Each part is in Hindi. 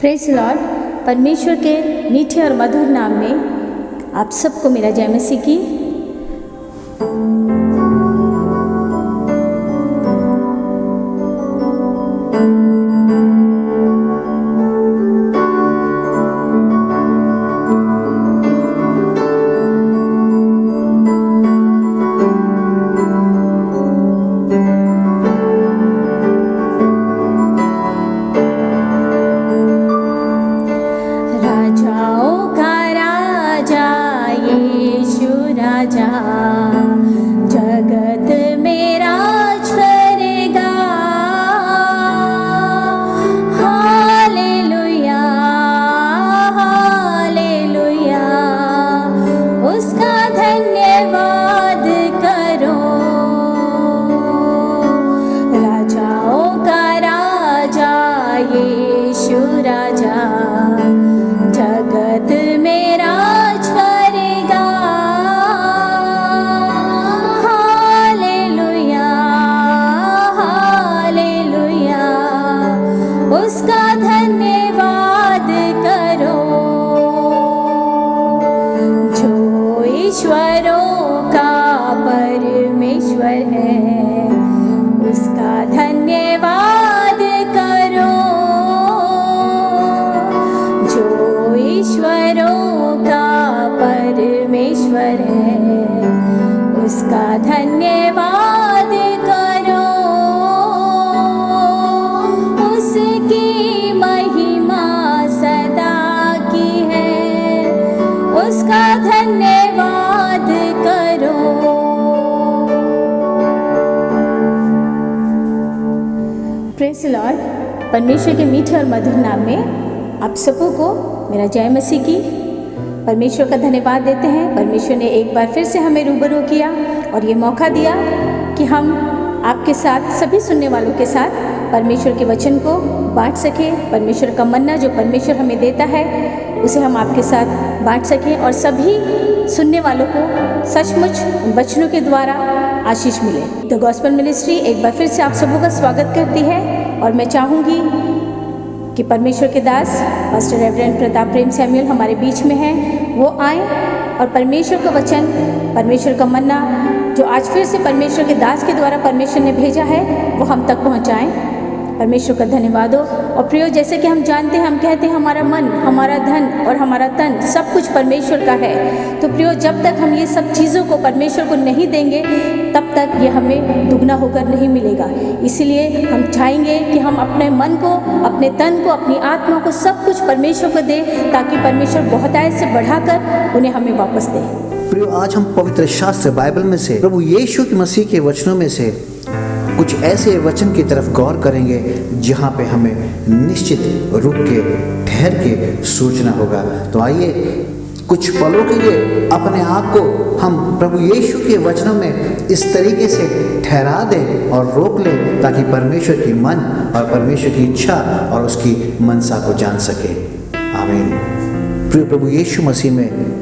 Praise Lord. परमेश्वर के मीठे और मधुर नाम में आप सबको मेरा जय मसीह की। Praise Lord. परमेश्वर के मीठे और मधुर नाम में आप सबों को मेरा जय मसीह की। परमेश्वर का धन्यवाद देते हैं। परमेश्वर ने एक बार फिर से हमें रूबरू किया और ये मौका दिया कि हम आपके साथ, सभी सुनने वालों के साथ परमेश्वर के वचन को बांट सकें। परमेश्वर का मन्ना जो परमेश्वर हमें देता है उसे हम आपके साथ बांट सकें और सभी सुनने वालों को सचमुच उन वचनों के द्वारा आशीष मिले। द गॉस्पेल मिनिस्ट्री एक बार फिर से आप सबों का स्वागत करती है और मैं चाहूँगी कि परमेश्वर के दास पास्टर रेवरेंड प्रताप प्रेम सैमुअल हमारे बीच में हैं, वो आए और परमेश्वर का वचन, परमेश्वर का मन्ना जो आज फिर से परमेश्वर के दास के द्वारा परमेश्वर ने भेजा है वो हम तक पहुँचाएँ। परमेश्वर का धन्यवाद हो। और प्रियो, जैसे कि हम जानते हैं, हम कहते हैं हमारा मन, हमारा धन और हमारा तन सब कुछ परमेश्वर का है। तो प्रियो, जब तक हम ये सब चीज़ों को परमेश्वर को नहीं देंगे तब तक ये हमें दुगना होकर नहीं मिलेगा। इसलिए हम चाहेंगे कि हम अपने मन को, अपने तन को, अपनी आत्मा को सब कुछ परमेश्वर को दें ताकि परमेश्वर बहुतायत से बढ़ाकर उन्हें हमें वापस दे। प्रियो, आज हम पवित्र शास्त्र बाइबल में से प्रभु यीशु की मसीह के वचनों में से कुछ ऐसे वचन की तरफ गौर करेंगे जहाँ पे हमें निश्चित रुक के, ठहर के सोचना होगा। तो आइए कुछ पलों के लिए अपने आप को हम प्रभु यीशु के वचनों में इस तरीके से ठहरा दें और रोक लें ताकि परमेश्वर की मन और परमेश्वर की इच्छा और उसकी मनसा को जान सके। आमीन। प्रिय प्रभु यीशु मसीह में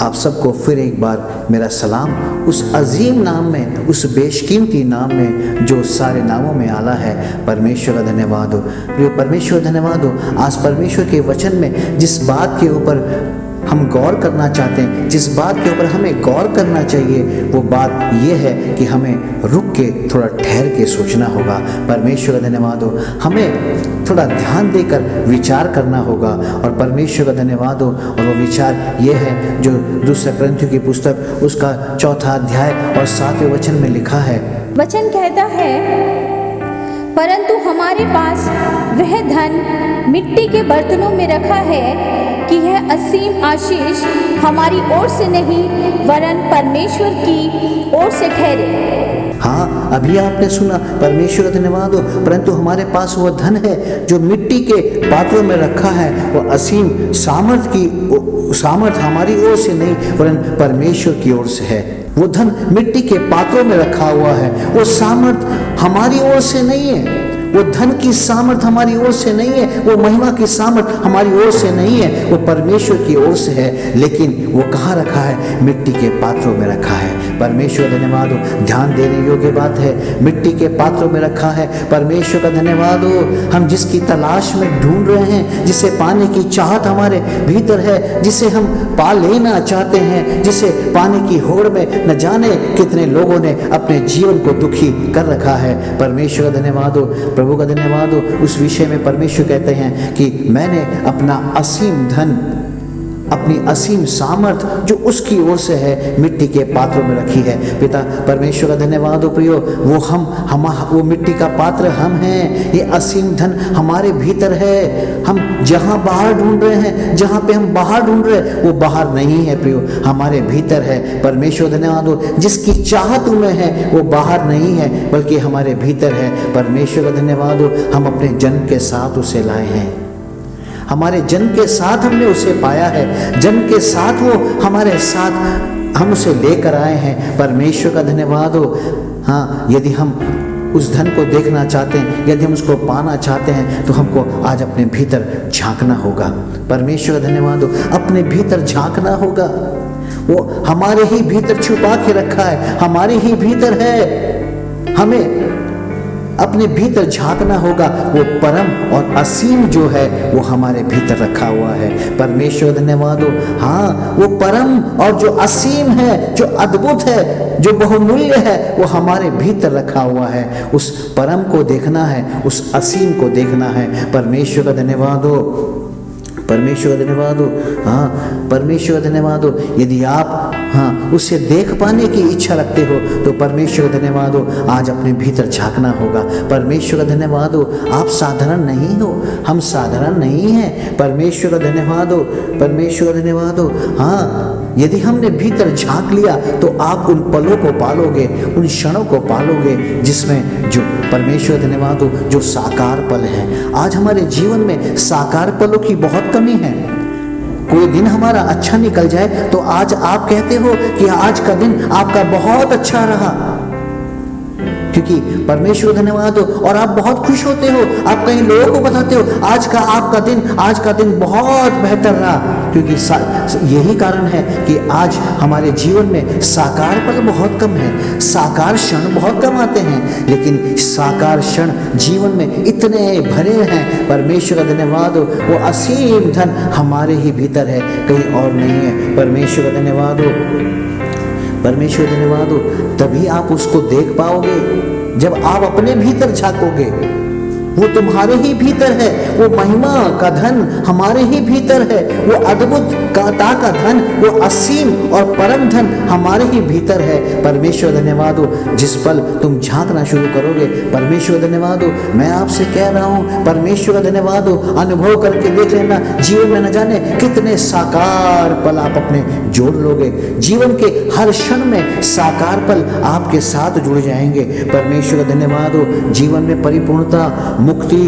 आप सबको फिर एक बार मेरा सलाम, उस अजीम नाम में, उस बेशकीमती नाम में जो सारे नामों में आला है। परमेश्वर का धन्यवाद हो। प्रिय परमेश्वर धन्यवाद हो। आज परमेश्वर के वचन में जिस बात के ऊपर हम गौर करना चाहते हैं, जिस बात के ऊपर हमें गौर करना चाहिए, वो बात ये है कि हमें रुक के थोड़ा ठहर के सोचना होगा। परमेश्वर का धन्यवाद हो। हमें थोड़ा ध्यान देकर विचार करना होगा और परमेश्वर का धन्यवाद हो। और वो विचार ये है जो दूसरा कुरिन्थियों की पुस्तक उसका 4 अध्याय और 7वें वचन में लिखा है। वचन कहता है, परंतु हमारे पास वह धन मिट्टी के बर्तनों में रखा है कि यह असीम आशीष हमारी ओर से नहीं वरन परमेश्वर की ओर से ठहरे। हाँ, अभी आपने सुना। परमेश्वर का धन्यवाद हो। परंतु हमारे पास वह धन है जो मिट्टी के पात्रों में रखा है, वो असीम सामर्थ हमारी ओर से नहीं वरन परमेश्वर की ओर से है। वो धन मिट्टी के पात्रों में रखा हुआ है, वो सामर्थ हमारी ओर से नहीं है, वो धन की सामर्थ हमारी ओर से नहीं है, वो महिमा की सामर्थ हमारी ओर से नहीं है, वो परमेश्वर की ओर से है। लेकिन वो कहाँ रखा है? मिट्टी के पात्रों में रखा है। परमेश्वर धन्यवाद हो। ध्यान देने योग्य बात है, मिट्टी के पात्रों में रखा है। परमेश्वर का धन्यवाद हो। हम जिसकी तलाश में ढूंढ रहे हैं, जिसे पाने की चाहत हमारे भीतर है, जिसे हम पा लेना चाहते हैं, जिसे पाने की होड़ में न जाने कितने लोगों ने अपने जीवन को दुखी कर रखा है। परमेश्वर का धन्यवाद हो, प्रभु का धन्यवाद हो। उस विषय में परमेश्वर कहते हैं कि मैंने अपना असीम धन, अपनी असीम सामर्थ जो उसकी ओर से है, मिट्टी के पात्रों में रखी है। पिता परमेश्वर का धन्यवाद हो प्रियो, वो मिट्टी का पात्र हम हैं। ये असीम धन हमारे भीतर है। हम जहां बाहर ढूंढ रहे हैं, जहां पे हम बाहर ढूंढ रहे हैं, वो बाहर नहीं है प्रियो, हमारे भीतर है। परमेश्वर धन्यवाद हो। जिसकी चाहत में है वो बाहर नहीं है, बल्कि हमारे भीतर है। परमेश्वर का धन्यवाद हो। हम अपने जन्म के साथ उसे लाए हैं, हमारे जन्म के साथ हमने उसे पाया है। जन्म के साथ वो हमारे साथ, हम उसे लेकर आए हैं। परमेश्वर का धन्यवाद हो। हाँ, यदि हम उस धन को देखना चाहते हैं, यदि हम उसको पाना चाहते हैं, तो हमको आज अपने भीतर झांकना होगा। परमेश्वर का धन्यवाद हो। अपने भीतर झांकना होगा। वो हमारे ही भीतर छुपा के रखा है, हमारे ही भीतर है। हमें अपने भीतर झांकना होगा। वो परम और असीम जो है वो हमारे भीतर रखा हुआ है। परमेश्वर धन्यवाद हो। हाँ, वो परम और जो असीम है, जो अद्भुत है, जो बहुमूल्य है, वो हमारे भीतर रखा हुआ है। उस परम को देखना है, उस असीम को देखना है। परमेश्वर का धन्यवाद हो। परमेश्वर धन्यवाद हो। हाँ, परमेश्वर धन्यवाद हो। यदि आप उसे देख पाने की इच्छा रखते हो तो परमेश्वर धन्यवाद हो, आज अपने भीतर झांकना होगा। परमेश्वर धन्यवाद हो। आप साधारण नहीं हो, हम साधारण नहीं हैं। परमेश्वर धन्यवाद हो। परमेश्वर धन्यवाद हो। हाँ, यदि हमने भीतर झांक लिया तो आप उन पलों को पालोगे, उन क्षणों को पालोगे जिसमें जो परमेश्वर धन्यवाद हो, जो साकार पल है। आज हमारे जीवन में साकार पलों की बहुत कमी है। कोई दिन हमारा अच्छा निकल जाए तो आज आप कहते हो कि आज का दिन आपका बहुत अच्छा रहा, क्योंकि परमेश्वर धन्यवाद हो। और आप बहुत खुश होते हो, आप कई लोगों को बताते हो आज का दिन बहुत बेहतर रहा, क्योंकि यही कारण है कि आज हमारे जीवन में साकार पल बहुत कम है, साकार क्षण बहुत कम आते हैं, लेकिन साकार क्षण जीवन में इतने भरे हैं। परमेश्वर का धन्यवाद हो। वो असीम धन हमारे ही भीतर है, कहीं और नहीं है। परमेश्वर का धन्यवाद हो। परमेश्वर धन्यवाद हो। तभी आप उसको देख पाओगे जब आप अपने भीतर झांकोगे। वो तुम्हारे ही भीतर है, वो महिमा का धन हमारे ही भीतर है, वो अद्भुत का धन, वो असीम और परम धन हमारे ही भीतर है। परमेश्वर धन्यवाद हो। जिस पल तुम झांकना शुरू करोगे, परमेश्वर धन्यवाद हो, मैं आपसे कह रहा हूँ, परमेश्वर धन्यवाद हो, अनुभव करके देख लेना, जीवन में न जाने कितने साकार पल आप अपने जोड़ लोगे। जीवन के हर क्षण में साकार पल आपके साथ जुड़ जाएंगे। परमेश्वर धन्यवाद हो। जीवन में परिपूर्णता, मुक्ति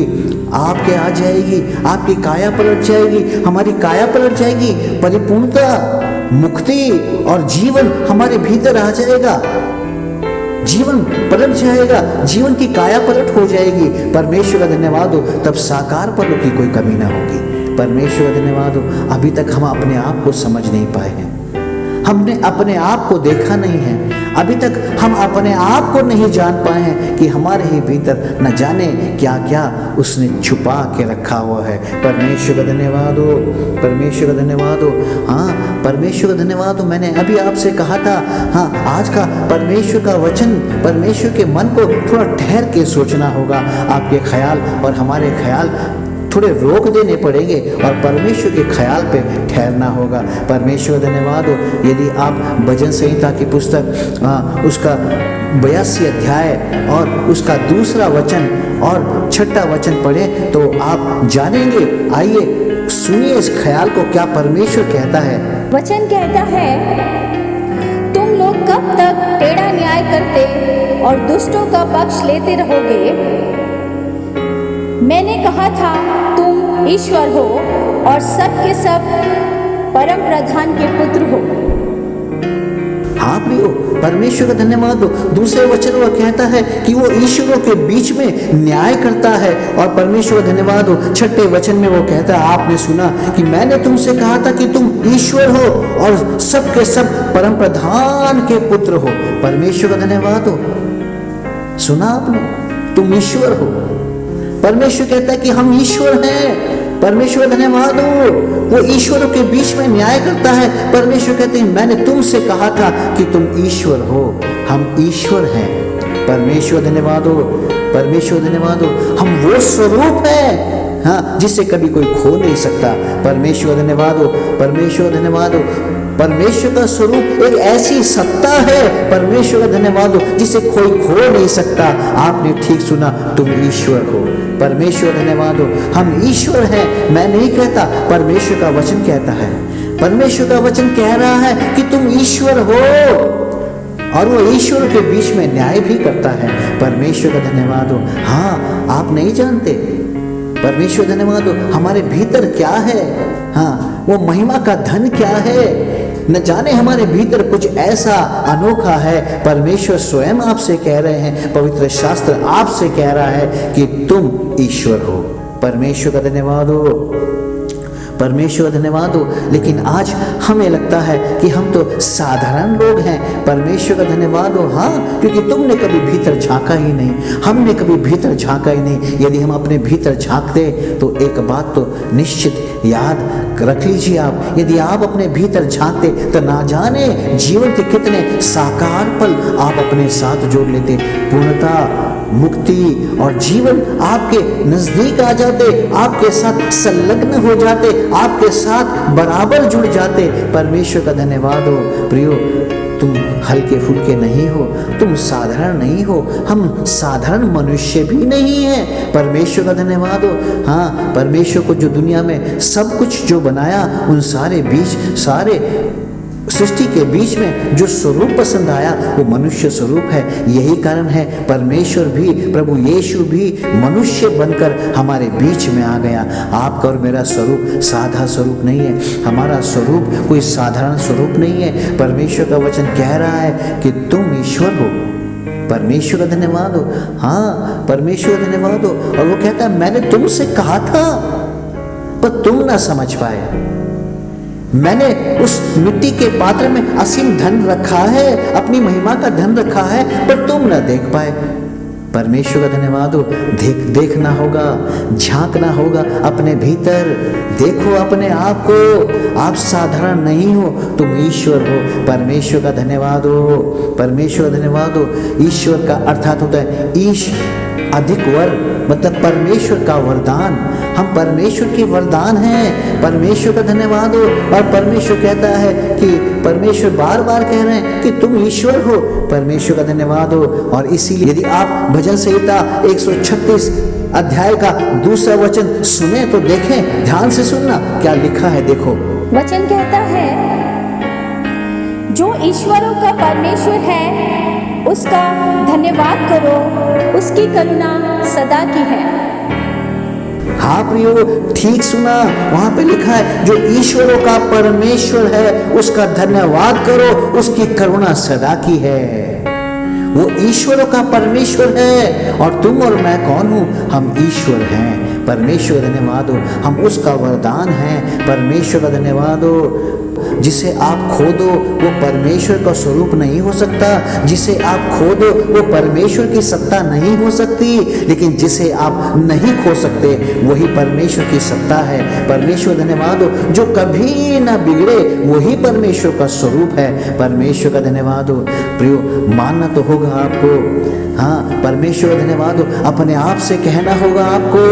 आपके आ जाएगी, आपकी काया पलट जाएगी, हमारी काया पलट जाएगी। परिपूर्णता, मुक्ति और जीवन हमारे भीतर आ जाएगा। जीवन पलट जाएगा, जीवन की काया पलट हो जाएगी। परमेश्वर का धन्यवाद हो। तब साकार पलों की कोई कमी ना होगी। परमेश्वर का धन्यवाद हो। अभी तक हम अपने आप को समझ नहीं पाए हैं, हमने अपने आप को देखा नहीं है, अभी तक हम अपने आप को नहीं जान पाए हैं कि हमारे ही भीतर न जाने क्या क्या उसने छुपा के रखा हुआ है। परमेश्वर का धन्यवाद हो। परमेश्वर का धन्यवाद हो। हाँ, परमेश्वर का धन्यवाद हो। मैंने अभी आपसे कहा था, हाँ, आज का परमेश्वर का वचन, परमेश्वर के मन को थोड़ा ठहर के सोचना होगा। आपके ख्याल और हमारे ख्याल थोड़े रोक देने पड़ेंगे और परमेश्वर के ख्याल पे ठहरना होगा। परमेश्वर धन्यवाद हो। यदि आप भजन संहिता की पुस्तक उसका 82 अध्याय और उसका 2 वचन और 6 वचन पढ़ें तो आप जानेंगे। आइए सुनिए इस ख्याल को, क्या परमेश्वर कहता है। वचन कहता है, तुम लोग कब तक टेढ़ा न्याय करते और दुष्टों का पक्ष लेते रहोगे। मैंने कहा था तुम ईश्वर हो और सब के सब परम प्रधान के पुत्र हो। हाँ प्रियो, परमेश्वर का धन्यवाद हो। दूसरे वचन वो कहता है कि वो ईश्वरों के बीच में न्याय करता है, और परमेश्वर का धन्यवाद हो। छठे वचन में वो कहता है, आपने सुना कि मैंने तुमसे कहा था कि तुम ईश्वर हो और सब के सब परम प्रधान के पुत्र हो। परमेश्वर का धन्यवाद हो। सुना आपने, तुम ईश्वर हो। परमेश्वर कहता है कि हम ईश्वर हैं। परमेश्वर धन्यवाद हो। वो ईश्वरों के बीच में न्याय करता है। परमेश्वर कहते हैं, मैंने तुमसे कहा था कि तुम ईश्वर हो। हम ईश्वर हैं। परमेश्वर धन्यवाद हो। परमेश्वर धन्यवाद हो। हम वो स्वरूप है, हाँ, जिसे कभी कोई खो नहीं सकता। परमेश्वर धन्यवाद हो। परमेश्वर धन्यवाद हो। परमेश्वर का स्वरूप एक ऐसी सत्ता है, परमेश्वर का धन्यवाद हो, जिसे कोई खो नहीं सकता। आपने ठीक सुना, तुम ईश्वर हो। परमेश्वर धन्यवाद हो। हम ईश्वर हैं। मैं नहीं कहता, परमेश्वर का वचन कहता है। परमेश्वर का वचन कह रहा है कि तुम ईश्वर हो, और वो ईश्वर के बीच में न्याय भी करता है। परमेश्वर का धन्यवाद हो। हाँ, आप नहीं जानते, परमेश्वर धन्यवाद हो, हमारे भीतर क्या है। हाँ, वो महिमा का धन क्या है। न जाने हमारे भीतर कुछ ऐसा अनोखा है। परमेश्वर स्वयं आपसे कह रहे हैं, पवित्र शास्त्र आपसे कह रहा है कि तुम ईश्वर हो। परमेश्वर का धन्यवाद हो। परमेश्वर धन्यवाद हो। लेकिन आज हमें लगता है कि हम तो साधारण लोग हैं। परमेश्वर का धन्यवाद हो। हाँ, क्योंकि तुमने कभी भीतर झांका ही नहीं, हमने कभी भीतर झांका ही नहीं। यदि हम अपने भीतर झांकते तो एक बात तो निश्चित याद रख लीजिए आप, यदि आप अपने भीतर झांकते तो ना जाने जीवन के कितने साकार पल आप अपने साथ जोड़ लेते। पूर्णता, मुक्ति और जीवन आपके नजदीक आ जाते, आपके साथ संलग्न हो जाते, आपके साथ बराबर जुड़ जाते। परमेश्वर का धन्यवाद हो। प्रियो, तुम हल्के फुल्के नहीं हो, तुम साधारण नहीं हो, हम साधारण मनुष्य भी नहीं हैं। परमेश्वर का धन्यवाद हो। हाँ, परमेश्वर को जो दुनिया में सब कुछ जो बनाया, उन सारे बीच, सारे सृष्टि के बीच में जो स्वरूप पसंद आया वो मनुष्य स्वरूप है। यही कारण है परमेश्वर भी, प्रभु यीशु भी मनुष्य बनकर हमारे बीच में आ गया। आपका और मेरा स्वरूप साधा स्वरूप नहीं है। हमारा स्वरूप कोई साधारण स्वरूप नहीं है। परमेश्वर का वचन कह रहा है कि तुम ईश्वर हो। परमेश्वर का धन्यवाद हो। हाँ, परमेश्वर का धन्यवाद हो। और वो कहता है, मैंने तुमसे कहा था पर तुम ना समझ पाए। मैंने उस मिट्टी के पात्र में असीम धन रखा है, अपनी महिमा का धन रखा है, पर तुम न देख पाए। परमेश्वर का धन्यवाद हो। देखना होगा, झांकना होगा अपने भीतर। देखो अपने आप को, आप साधारण नहीं हो, तुम ईश्वर हो। परमेश्वर का धन्यवाद हो। परमेश्वर का धन्यवाद हो। ईश्वर का अर्थात होता है ईश, अधिक वर, मतलब परमेश्वर का वरदान। हम परमेश्वर के वरदान हैं। परमेश्वर का धन्यवाद हो। और परमेश्वर कहता है कि परमेश्वर बार बार कह रहे हैं कि तुम ईश्वर हो। परमेश्वर का धन्यवाद हो। और इसीलिए यदि आप भजन संहिता 136 अध्याय का दूसरा वचन सुने तो देखें, ध्यान से सुनना क्या लिखा है। देखो, वचन कहता है, जो ईश्वरों का परमेश्वर है उसका धन्यवाद करो, उसकी करुणा सदा की है। हाँ प्रियो, ठीक सुना, वहां पे लिखा है जो ईश्वरों का परमेश्वर है उसका धन्यवाद करो, उसकी करुणा सदा की है। वो ईश्वरों का परमेश्वर है और तुम और मैं कौन हूं? हम ईश्वर हैं। परमेश्वर धन्यवाद हो। हम उसका वरदान हैं। परमेश्वर का धन्यवाद हो। जिसे आप खो दो वो परमेश्वर का स्वरूप नहीं हो सकता। जिसे आप खो दो वो परमेश्वर की सत्ता नहीं हो सकती। लेकिन जिसे आप नहीं खो सकते वही परमेश्वर की सत्ता है। परमेश्वर धन्यवाद हो। जो कभी ना बिगड़े वही परमेश्वर का स्वरूप है। परमेश्वर का धन्यवाद हो। प्रियो, मानना तो होगा आपको। हाँ, परमेश्वर का धन्यवाद हो। अपने आप से कहना होगा आपको।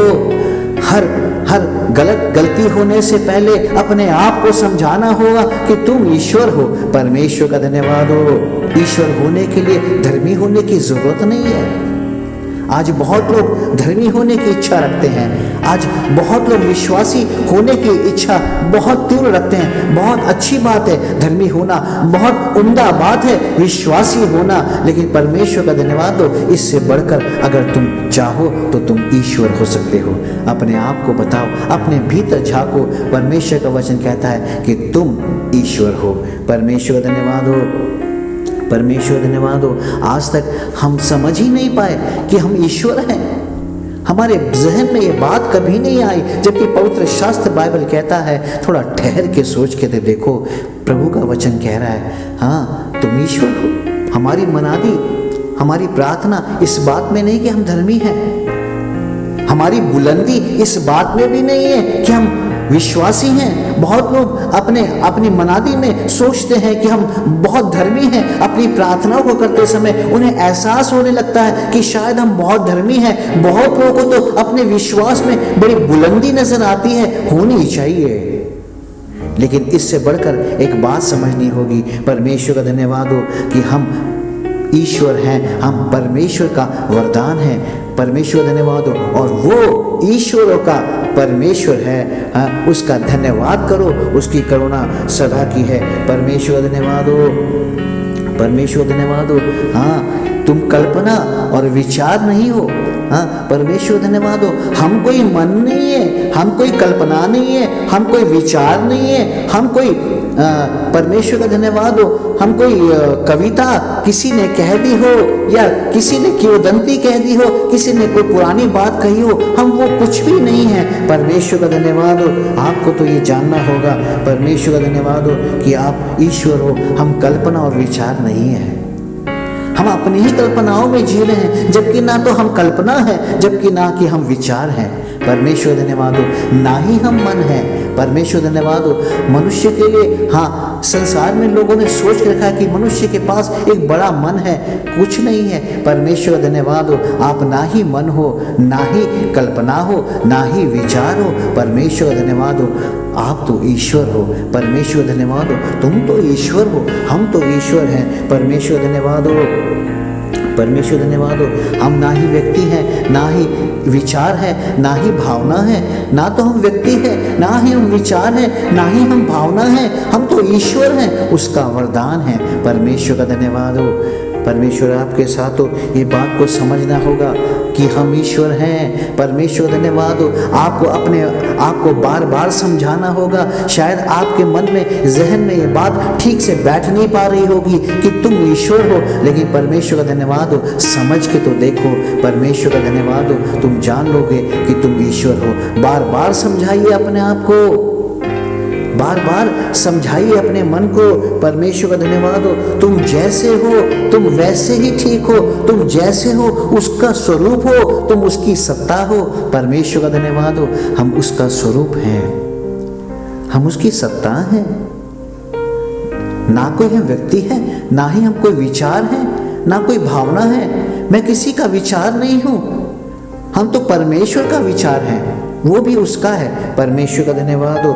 हर गलती होने से पहले अपने आप को समझाना होगा कि तुम ईश्वर हो। परमेश्वर का धन्यवाद हो। ईश्वर होने के लिए धर्मी होने की जरूरत नहीं है। आज बहुत लोग धर्मी होने की इच्छा रखते हैं। आज बहुत लोग विश्वासी होने की इच्छा बहुत तीव्र रखते हैं। बहुत अच्छी बात है धर्मी होना, बहुत उम्दा बात है विश्वासी होना। लेकिन परमेश्वर का धन्यवाद हो, इससे बढ़कर अगर तुम चाहो तो तुम ईश्वर हो सकते हो। अपने आप को बताओ, अपने भीतर झांको। परमेश्वर का वचन कहता है कि तुम ईश्वर हो। परमेश्वर का धन्यवाद हो। परमेश्वर धन्यवाद हो, आज तक हम समझ ही नहीं पाए कि हम ईश्वर हैं। हमारे जहन में ये बात कभी नहीं आई, जबकि पवित्र शास्त्र बाइबल कहता है थोड़ा ठहर के सोच के देखो, प्रभु का वचन कह रहा है हाँ तुम ईश्वर हो। हमारी मनादी, हमारी प्रार्थना इस बात में नहीं कि हम धर्मी हैं, हमारी बुलंदी इस बात में भी नहीं है कि हम विश्वासी हैं। बहुत लोग अपनी मनादी में सोचते हैं कि हम बहुत धर्मी हैं। अपनी प्रार्थनाओं को करते समय उन्हें एहसास होने लगता है कि शायद हम बहुत धर्मी हैं। बहुत लोगों को तो अपने विश्वास में बड़ी बुलंदी नजर आती है, होनी चाहिए, लेकिन इससे बढ़कर एक बात समझनी होगी। परमेश्वर का धन्यवाद हो कि हम ईश्वर हैं, हम परमेश्वर का वरदान है। परमेश्वर धन्यवाद हो, और वो ईश्वरों का परमेश्वर है, उसका धन्यवाद करो, उसकी करुणा सदा की है। परमेश्वर धन्यवाद हो, परमेश्वर धन्यवाद हो। हाँ तुम कल्पना और विचार नहीं हो। हाँ परमेश्वर धन्यवाद हो, हम कोई मन नहीं है, हम कोई कल्पना नहीं है, हम कोई विचार नहीं है, हम कोई परमेश्वर का धन्यवाद हो, हम कोई कविता किसी ने कह दी हो या किसी ने किंवदंती कह दी हो, किसी ने कोई पुरानी बात कही हो, हम वो कुछ भी नहीं है। परमेश्वर का धन्यवाद हो। आपको तो ये जानना होगा, परमेश्वर का धन्यवाद हो कि आप ईश्वर हो, हम कल्पना और विचार नहीं है। हम अपनी ही कल्पनाओं में जी रहे हैं, जबकि ना तो हम कल्पना है, जबकि ना कि हम विचार हैं। परमेश्वर धन्यवाद हो, ना ही हम मन है। परमेश्वर धन्यवाद हो। मनुष्य के लिए हाँ संसार में लोगों ने सोच रखा है कि मनुष्य के पास एक बड़ा मन है, कुछ नहीं है। परमेश्वर धन्यवाद हो, आप ना ही मन हो, ना ही कल्पना हो, ना ही विचार हो। परमेश्वर धन्यवाद हो, आप तो ईश्वर हो। परमेश्वर धन्यवाद हो, तुम तो ईश्वर हो, हम तो ईश्वर हैं। परमेश्वर धन्यवाद हो, परमेश्वर धन्यवाद हो। हम ना ही व्यक्ति हैं, ना ही विचार है, ना ही भावना है। ना तो हम व्यक्ति हैं, ना ही हम विचार हैं, ना ही हम भावना हैं, हम तो ईश्वर हैं, उसका वरदान है। परमेश्वर का धन्यवाद हो। परमेश्वर आपके साथ हो, ये बात को समझना होगा कि हम ईश्वर हैं। परमेश्वर धन्यवाद हो। आपको बार बार समझाना होगा। शायद आपके मन में, जहन में ये बात ठीक से बैठ नहीं पा रही होगी कि तुम ईश्वर हो, लेकिन परमेश्वर का धन्यवाद हो, समझ के तो देखो। परमेश्वर का धन्यवाद हो, तुम जान लोगे कि तुम ईश्वर हो। बार बार समझाइए अपने आप को, बार बार समझाइए अपने मन को। परमेश्वर का धन्यवाद हो, तुम जैसे हो तुम वैसे ही ठीक हो, तुम जैसे हो उसका स्वरूप हो, तुम उसकी सत्ता हो। परमेश्वर का धन्यवाद हो, हम उसका स्वरूप हैं, हम उसकी सत्ता हैं। ना कोई हम व्यक्ति है, ना ही हम कोई विचार है, ना कोई भावना है। मैं किसी का विचार नहीं हूं, हम तो परमेश्वर का विचार है, वो भी उसका है। परमेश्वर का धन्यवाद हो,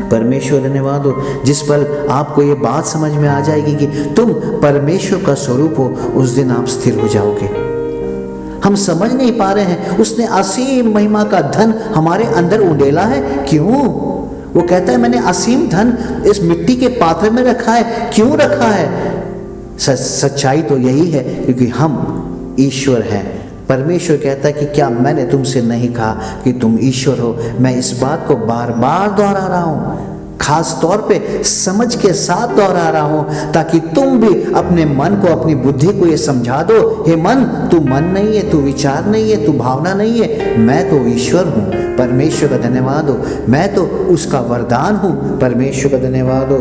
परमेश्वर धन्यवाद हो। जिस पल आपको ये बात समझ में आ जाएगी कि तुम परमेश्वर का स्वरूप हो, उस दिन आप स्थिर हो जाओगे। हम समझ नहीं पा रहे हैं, उसने असीम महिमा का धन हमारे अंदर उंडेला है। क्यों? वो कहता है मैंने असीम धन इस मिट्टी के पात्र में रखा है। क्यों रखा है? सच्चाई तो यही है क्योंकि हम ईश्वर हैं। परमेश्वर कहता है कि क्या मैंने तुमसे नहीं कहा कि तुम ईश्वर हो? मैं इस बात को बार बार दोहरा रहा हूँ, खास तौर पे समझ के साथ दोहरा रहा हूँ, ताकि तुम भी अपने मन को, अपनी बुद्धि को ये समझा दो, हे मन, तू मन नहीं है, तू विचार नहीं है, तू भावना नहीं है, मैं तो ईश्वर हूँ। परमेश्वर का धन्यवाद हो, मैं तो उसका वरदान हूँ। परमेश्वर का धन्यवाद हो,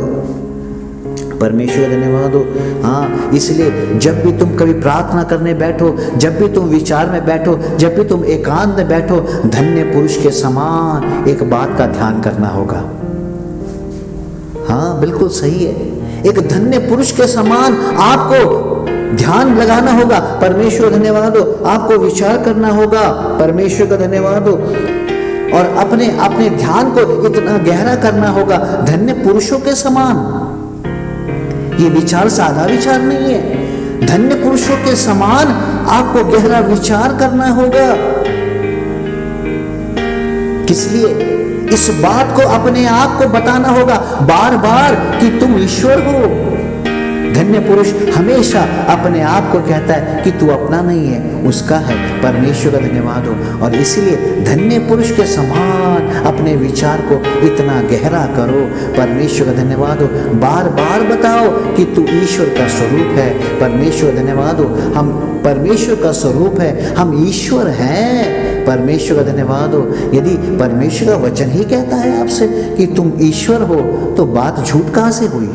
परमेश्वर धन्यवाद हो। हाँ, इसलिए जब भी तुम कभी प्रार्थना करने बैठो, जब भी तुम विचार में बैठो, जब भी तुम एकांत में बैठो, धन्य पुरुष के समान एक बात का ध्यान करना होगा। हाँ बिल्कुल सही है, एक धन्य पुरुष के समान आपको ध्यान लगाना होगा। परमेश्वर धन्यवाद हो, आपको विचार करना होगा। परमेश्वर का धन्यवाद हो, और अपने ध्यान को इतना गहरा करना होगा धन्य पुरुषों के समान। ये विचार सादा विचार नहीं है, धन्य पुरुषों के समान आपको गहरा विचार करना होगा। किस लिए? इस बात को अपने आप को बताना होगा बार बार कि तुम ईश्वर हो। धन्य पुरुष हमेशा अपने आप को कहता है कि तू अपना नहीं है, उसका है। परमेश्वर का धन्यवाद हो। और इसीलिए धन्य पुरुष के समान अपने विचार को इतना गहरा करो। परमेश्वर का धन्यवाद हो। बार बार बताओ कि तू ईश्वर का स्वरूप है। परमेश्वर का धन्यवाद हो। हम परमेश्वर का स्वरूप है, हम ईश्वर हैं। परमेश्वर का धन्यवाद हो। यदि परमेश्वर का वचन ही कहता है आपसे कि तुम ईश्वर हो, तो बात झूठ कहाँ से हुई?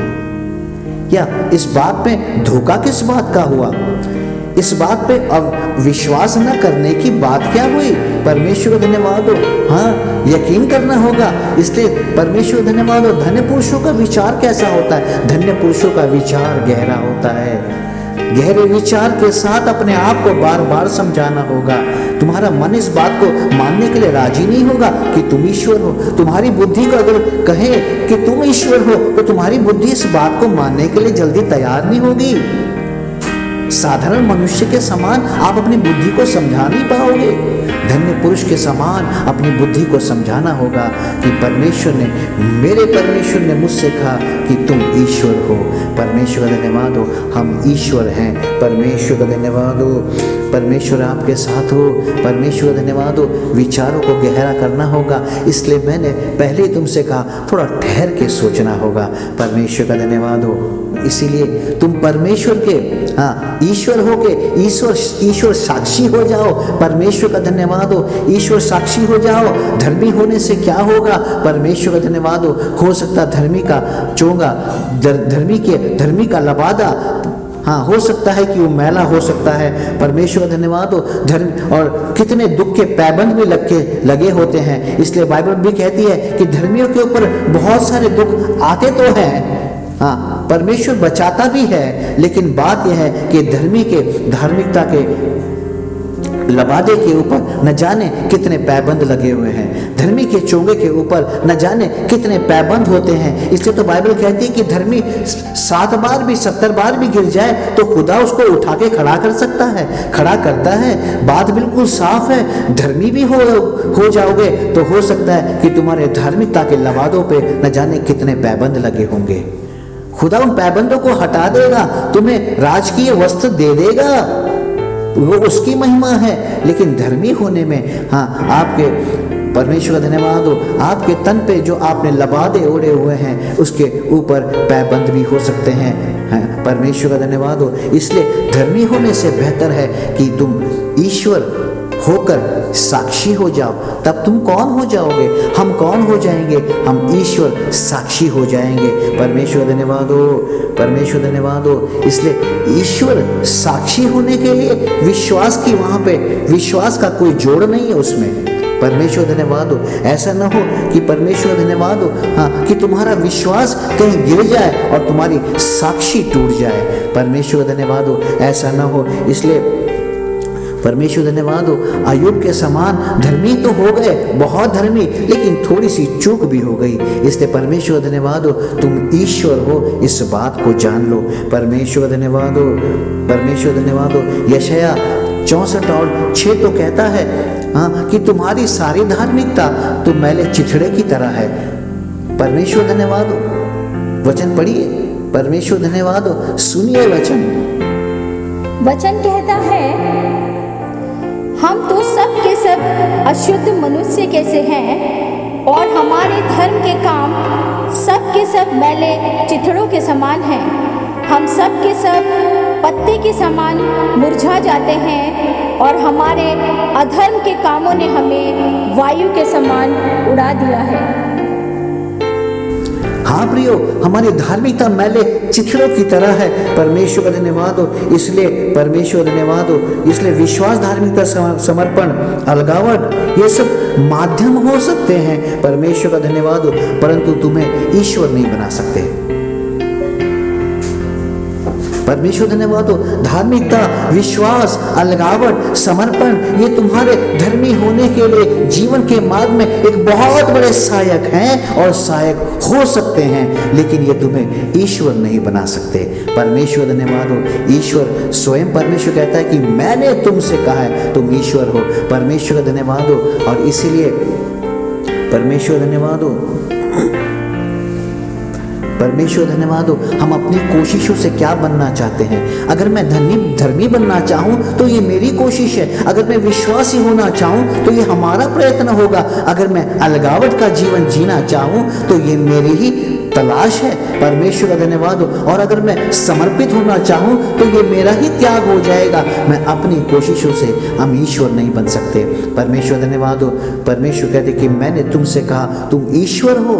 या इस बात में धोखा किस बात का हुआ? इस बात पे अब विश्वास न करने की बात क्या हुई? परमेश्वर का धन्यवाद हो। हाँ, यकीन करना होगा। इसलिए परमेश्वर का धन्यवाद हो। धन्य पुरुषों का विचार कैसा होता है? धन्य पुरुषों का विचार गहरा होता है। गहरे विचार के साथ अपने आप को बार बार समझाना होगा। तुम्हारा मन इस बात को मानने के लिए राजी नहीं होगा कि तुम ईश्वर हो। तुम्हारी बुद्धि को अगर कहे कि तुम ईश्वर हो, तो तुम्हारी बुद्धि इस बात को मानने के लिए जल्दी तैयार नहीं होगी। साधारण मनुष्य के समान आप अपनी बुद्धि को समझा नहीं पाओगे। धन्य पुरुष के समान अपनी बुद्धि को समझाना होगा कि मेरे परमेश्वर ने मुझसे कहा कि तुम ईश्वर हो। परमेश्वर का धन्यवाद हो। हम ईश्वर हैं। परमेश्वर का धन्यवाद हो। परमेश्वर आपके साथ हो। परमेश्वर का धन्यवाद हो। विचारों को गहरा करना होगा। इसलिए मैंने पहले ही तुमसे कहा थोड़ा ठहर के सोचना होगा। परमेश्वर का धन्यवाद हो। इसीलिए तुम परमेश्वर के ईश्वर हो के ईश्वर साक्षी हो जाओ। परमेश्वर का धन्यवाद हो। ईश्वर साक्षी हो जाओ। धर्मी होने से क्या होगा? परमेश्वर का धन्यवाद हो सकता धर्मी का चोंगा, धर्मी का लबादा, हो सकता है कि वो मैला हो सकता है। परमेश्वर का धन्यवाद हो। धर्म और कितने दुख के पैबंद भी लगे होते हैं। इसलिए बाइबल भी कहती है कि धर्मियों के ऊपर बहुत सारे दुख आते तो हैं, परमेश्वर बचाता भी है, लेकिन बात यह है कि धार्मिकता के लबादे के ऊपर न जाने कितने पैबंद लगे हुए हैं। धर्मी के चोंगे के ऊपर न जाने कितने पैबंद होते हैं। इसलिए तो बाइबल कहती है कि धर्मी 7 बार भी 70 बार भी गिर जाए तो खुदा उसको उठा के खड़ा कर सकता है, खड़ा करता है। बात बिल्कुल साफ है। धर्मी भी हो जाओगे तो हो सकता है कि तुम्हारे धार्मिकता के लबादों पे न जाने कितने पैबंद लगे होंगे। खुदा उन पैबंदों को हटा देगा, तुम्हें राजकीय वस्त्र दे देगा, वो उसकी महिमा है। लेकिन धर्मी होने में आपके परमेश्वर का धन्यवाद हो, आपके तन पे जो आपने लबादे ओढ़े हुए हैं उसके ऊपर पैबंद भी हो सकते हैं। परमेश्वर का धन्यवाद हो। इसलिए धर्मी होने से बेहतर है कि तुम ईश्वर होकर साक्षी हो जाओ। तब तुम कौन हो जाओगे? हम कौन हो जाएंगे? हम ईश्वर साक्षी हो जाएंगे। परमेश्वर धन्यवाद हो। परमेश्वर धन्यवाद हो। इसलिए ईश्वर साक्षी होने के लिए विश्वास की वहां पे विश्वास का कोई जोड़ नहीं है उसमें। परमेश्वर धन्यवाद हो। ऐसा ना हो कि परमेश्वर धन्यवाद हो कि तुम्हारा विश्वास कहीं गिर जाए और तुम्हारी साक्षी टूट जाए। परमेश्वर धन्यवाद हो। ऐसा ना हो। इसलिए परमेश्वर धन्यवाद हो। अय्यूब के समान धर्मी तो हो गए, बहुत धर्मी, लेकिन थोड़ी सी चूक भी हो गई। इसलिए परमेश्वर धन्यवाद हो। तुम ईश्वर हो, इस बात को जान लो। परमेश्वर धन्यवाद हो। परमेश्वर धन्यवाद हो। यशायाह 64:6 तो कहता है कि तुम्हारी सारी धार्मिकता तो मैले चिथड़े की तरह है। परमेश्वर धन्यवाद हो। वचन पढ़िए। परमेश्वर धन्यवाद हो। सुनिए वचन कहता है, हम तो सब के सब अशुद्ध मनुष्य कैसे हैं और हमारे धर्म के काम सब के सब मैले चिथड़ों के समान हैं। हम सब के सब पत्ते के समान मुरझा जाते हैं और हमारे अधर्म के कामों ने हमें वायु के समान उड़ा दिया है। हाँ प्रियो, हमारी धार्मिकता मैले चिथड़ों की तरह है। परमेश्वर का धन्यवाद हो। इसलिए परमेश्वर धन्यवाद हो। इसलिए विश्वास, धार्मिकता, समर्पण, अलगावट, ये सब माध्यम हो सकते हैं। परमेश्वर का धन्यवाद हो, परंतु तुम्हें ईश्वर नहीं बना सकते। परमेश्वर धन्यवाद हो। धार्मिकता, विश्वास, अलगावट, समर्पण, ये तुम्हारे धर्मी होने के लिए जीवन के मार्ग में एक बहुत बड़े सहायक हैं और सहायक हो सकते हैं, लेकिन ये तुम्हें ईश्वर नहीं बना सकते। परमेश्वर धन्यवाद हो। ईश्वर स्वयं परमेश्वर कहता है कि मैंने तुमसे कहा है तुम ईश्वर हो। परमेश्वर का धन्यवाद हो। और इसीलिए परमेश्वर धन्यवाद हो। परमेश्वर धन्यवाद हो, हम अपनी कोशिशों से क्या बनना चाहते हैं। अगर मैं धर्मी बनना चाहूँ तो ये मेरी कोशिश है। अगर मैं विश्वासी होना चाहूँ तो ये हमारा प्रयत्न होगा। अगर मैं अलगावट का जीवन जीना चाहूँ तो ये मेरी ही तलाश है। परमेश्वर का धन्यवाद हो। और अगर मैं समर्पित होना चाहूँ तो ये मेरा ही त्याग हो जाएगा। मैं अपनी कोशिशों से हम ईश्वर नहीं बन सकते। परमेश्वर धन्यवाद हो। परमेश्वर कहते कि मैंने तुमसे कहा तुम ईश्वर हो,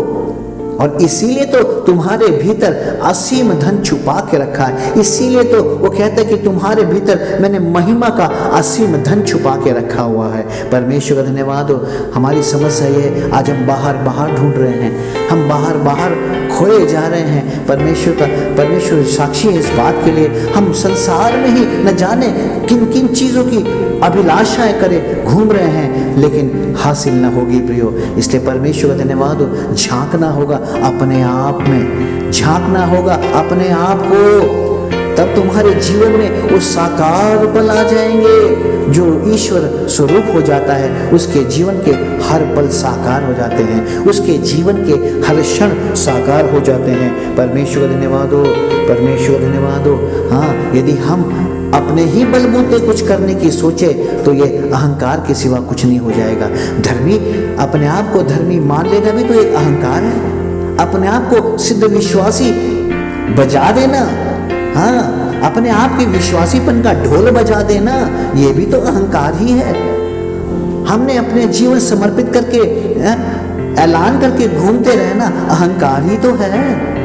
और इसीलिए तो तुम्हारे भीतर असीम धन छुपा के रखा है। इसीलिए तो वो कहते हैं कि तुम्हारे भीतर मैंने महिमा का असीम धन छुपा के रखा हुआ है। परमेश्वर का धन्यवाद हो। हमारी समस्या ये है, आज हम बाहर ढूंढ रहे हैं, हम बाहर खोए जा रहे हैं। परमेश्वर साक्षी है इस बात के लिए। हम संसार में ही न जाने किन किन चीज़ों की अभिलाषाएं करे घूम रहे हैं, लेकिन हासिल न होगी प्रियो। इसलिए परमेश्वर का धन्यवाद हो। झांकना होगा अपने आप में, झांकना होगा अपने आप को, तब तुम्हारे जीवन में वो साकार पल आ जाएंगे। जो ईश्वर स्वरूप हो जाता है उसके जीवन के हर पल साकार हो जाते हैं, उसके जीवन के हर क्षण साकार हो जाते हैं। परमेश्वर धन्यवाद हो, परमेश्वर धन्यवाद हो। हाँ, यदि हम अपने ही बलबूते कुछ करने की सोचे तो ये अहंकार के सिवा कुछ नहीं हो जाएगा। धर्मी, अपने आप को धर्मी मान लेना भी तो एक अहंकार है। अपने आप को सिद्ध विश्वासी बजा देना, हाँ, अपने आप के विश्वासीपन का ढोल बजा देना, ये भी तो अहंकार ही है। हमने अपने जीवन समर्पित करके ऐलान करके घूमते रहना अहंकार ही तो है।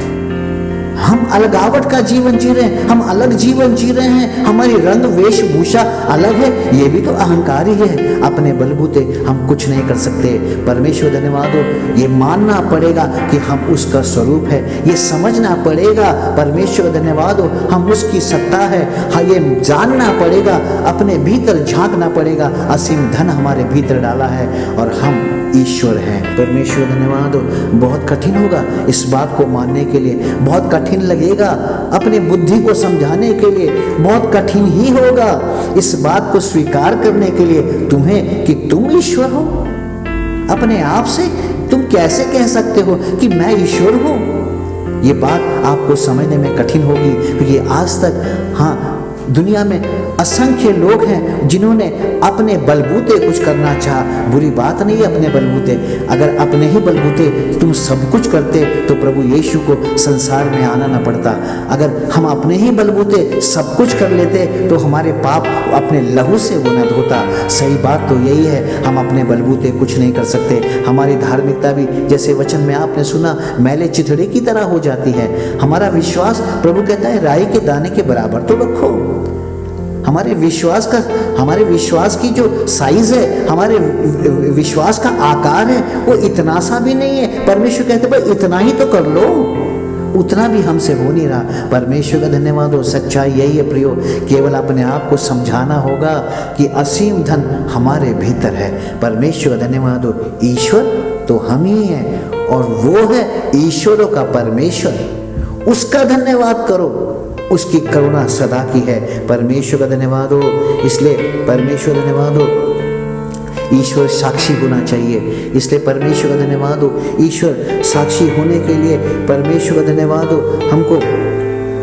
हम अलगावट का जीवन जी रहे हैं, हम अलग जीवन जी रहे हैं, हमारी रंग वेशभूषा अलग है, ये भी तो अहंकार ही है। अपने बलबूते हम कुछ नहीं कर सकते। परमेश्वर धन्यवाद हो। ये मानना पड़ेगा कि हम उसका स्वरूप है, ये समझना पड़ेगा। परमेश्वर धन्यवाद हो, हम उसकी सत्ता है। हाँ, ये जानना पड़ेगा, अपने भीतर झांकना पड़ेगा। असीम धन हमारे भीतर डाला है और हम ईश्वर हैं। परमेश्वर धन्यवाद हो। बहुत कठिन होगा इस बात को मानने के लिए, बहुत कठिन लगेगा अपनी बुद्धि को समझाने के लिए, बहुत कठिन ही होगा इस बात को स्वीकार करने के लिए तुम्हें कि तुम ईश्वर हो। अपने आप से तुम कैसे कह सकते हो कि मैं ईश्वर हूं? ये बात आपको समझने में कठिन होगी, क्योंकि आज तक हाँ दुनिया में असंख्य लोग हैं जिन्होंने अपने बलबूते कुछ करना चाहा। बुरी बात नहीं है अपने बलबूते, अगर अपने ही बलबूते तुम सब कुछ करते तो प्रभु यीशु को संसार में आना न पड़ता। अगर हम अपने ही बलबूते सब कुछ कर लेते तो हमारे पाप अपने लहू से वो न धोता। सही बात तो यही है, हम अपने बलबूते कुछ नहीं कर सकते। हमारी धार्मिकता भी जैसे वचन में आपने सुना मैले चिथड़े की तरह हो जाती है। हमारा विश्वास, प्रभु कहता है, राई के दाने के बराबर तो रखो। हमारे विश्वास की जो साइज है, हमारे विश्वास का आकार है, वो इतना सा भी नहीं है। परमेश्वर कहते भाई इतना ही तो कर लो, उतना भी हमसे हो नहीं रहा। परमेश्वर का धन्यवाद हो। सच्चाई यही है प्रियो, केवल अपने आप को समझाना होगा कि असीम धन हमारे भीतर है। परमेश्वर का धन्यवाद हो। ईश्वर तो हम ही हैं और वो है ईश्वरों का परमेश्वर। उसका धन्यवाद करो, उसकी करुणा सदा की है। परमेश्वर का धन्यवाद हो। इसलिए परमेश्वर धन्यवाद हो, ईश्वर साक्षी होना चाहिए। इसलिए परमेश्वर का धन्यवाद हो। ईश्वर साक्षी होने के लिए परमेश्वर का धन्यवाद हो। हमको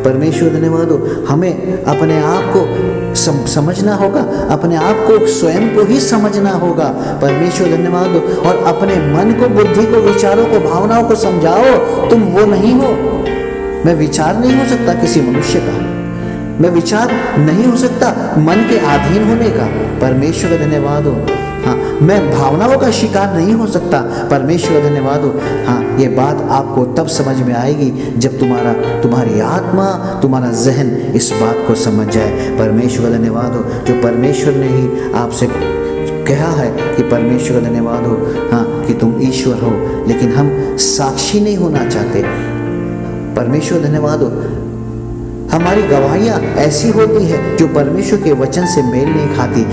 परमेश्वर धन्यवाद हो, हमें अपने आप को समझना होगा, अपने आप को स्वयं को ही समझना होगा। परमेश्वर धन्यवाद हो। और अपने मन को, बुद्धि को, विचारों को, भावनाओं को समझाओ, तुम वो नहीं हो। मैं विचार नहीं हो सकता किसी मनुष्य का, मैं विचार नहीं हो सकता मन के अधीन होने का। परमेश्वर का धन्यवाद हो। हाँ, मैं भावनाओं का शिकार नहीं हो सकता। परमेश्वर का धन्यवाद हो। हाँ, ये बात आपको तब समझ में आएगी जब तुम्हारी आत्मा, तुम्हारा जहन इस बात को समझ जाए। परमेश्वर का धन्यवाद हो। जो परमेश्वर ने ही आपसे कहा है कि परमेश्वर का धन्यवाद हो, हाँ, कि तुम ईश्वर हो, लेकिन हम साक्षी नहीं होना चाहते। परमेश्वर धन्यवाद हो। हमारी गवाहियाँ ऐसी होती है जो परमेश्वर के वचन से मेल नहीं खाती।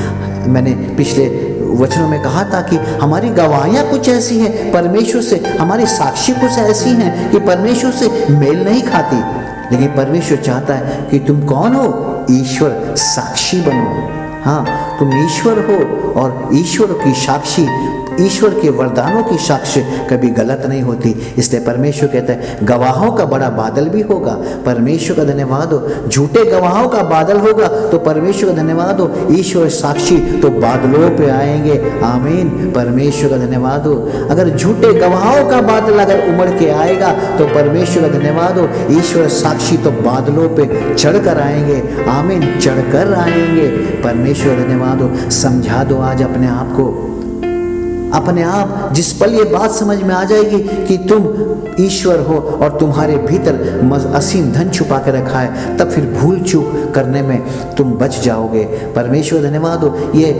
मैंने पिछले वचनों में कहा था कि हमारी गवाहियाँ कुछ ऐसी हैं परमेश्वर से, हमारी साक्षी कुछ ऐसी हैं कि परमेश्वर से मेल नहीं खाती। लेकिन परमेश्वर चाहता है कि तुम कौन हो? ईश्वर साक्षी बनो। हाँ, तुम ईश्वर हो और ईश्वर की साक्षी ईश्वर के वरदानों की साक्ष्य कभी गलत नहीं होती। इसलिए परमेश्वर कहता है गवाहों का बड़ा बादल भी होगा। परमेश्वर का धन्यवाद हो। झूठे गवाहों का बादल होगा तो परमेश्वर का धन्यवाद हो। ईश्वर साक्षी तो बादलों पे आएंगे। आमीन। परमेश्वर का धन्यवाद हो। अगर झूठे गवाहों का बादल अगर उमड़ के आएगा तो परमेश्वर का धन्यवाद हो। ईश्वर साक्षी तो बादलों पे चढ़कर आएंगे। आमीन। चढ़कर आएंगे। परमेश्वर का धन्यवाद हो। समझा दो आज अपने आप को, अपने आप। जिस पल ये बात समझ में आ जाएगी कि तुम ईश्वर हो और तुम्हारे भीतर असीम धन छुपा के रखा है, तब फिर भूल चूक करने में तुम बच जाओगे। परमेश्वर धन्यवाद हो। ये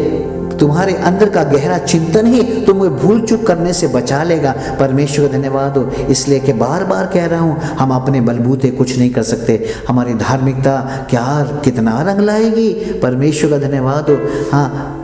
तुम्हारे अंदर का गहरा चिंतन ही तुम्हें भूल चूक करने से बचा लेगा। परमेश्वर धन्यवाद हो। इसलिए कि बार बार कह रहा हूँ, हम अपने बलबूते कुछ नहीं कर सकते। हमारी धार्मिकता क्या कितना रंग लाएगी। परमेश्वर का धन्यवाद हो। हाँ,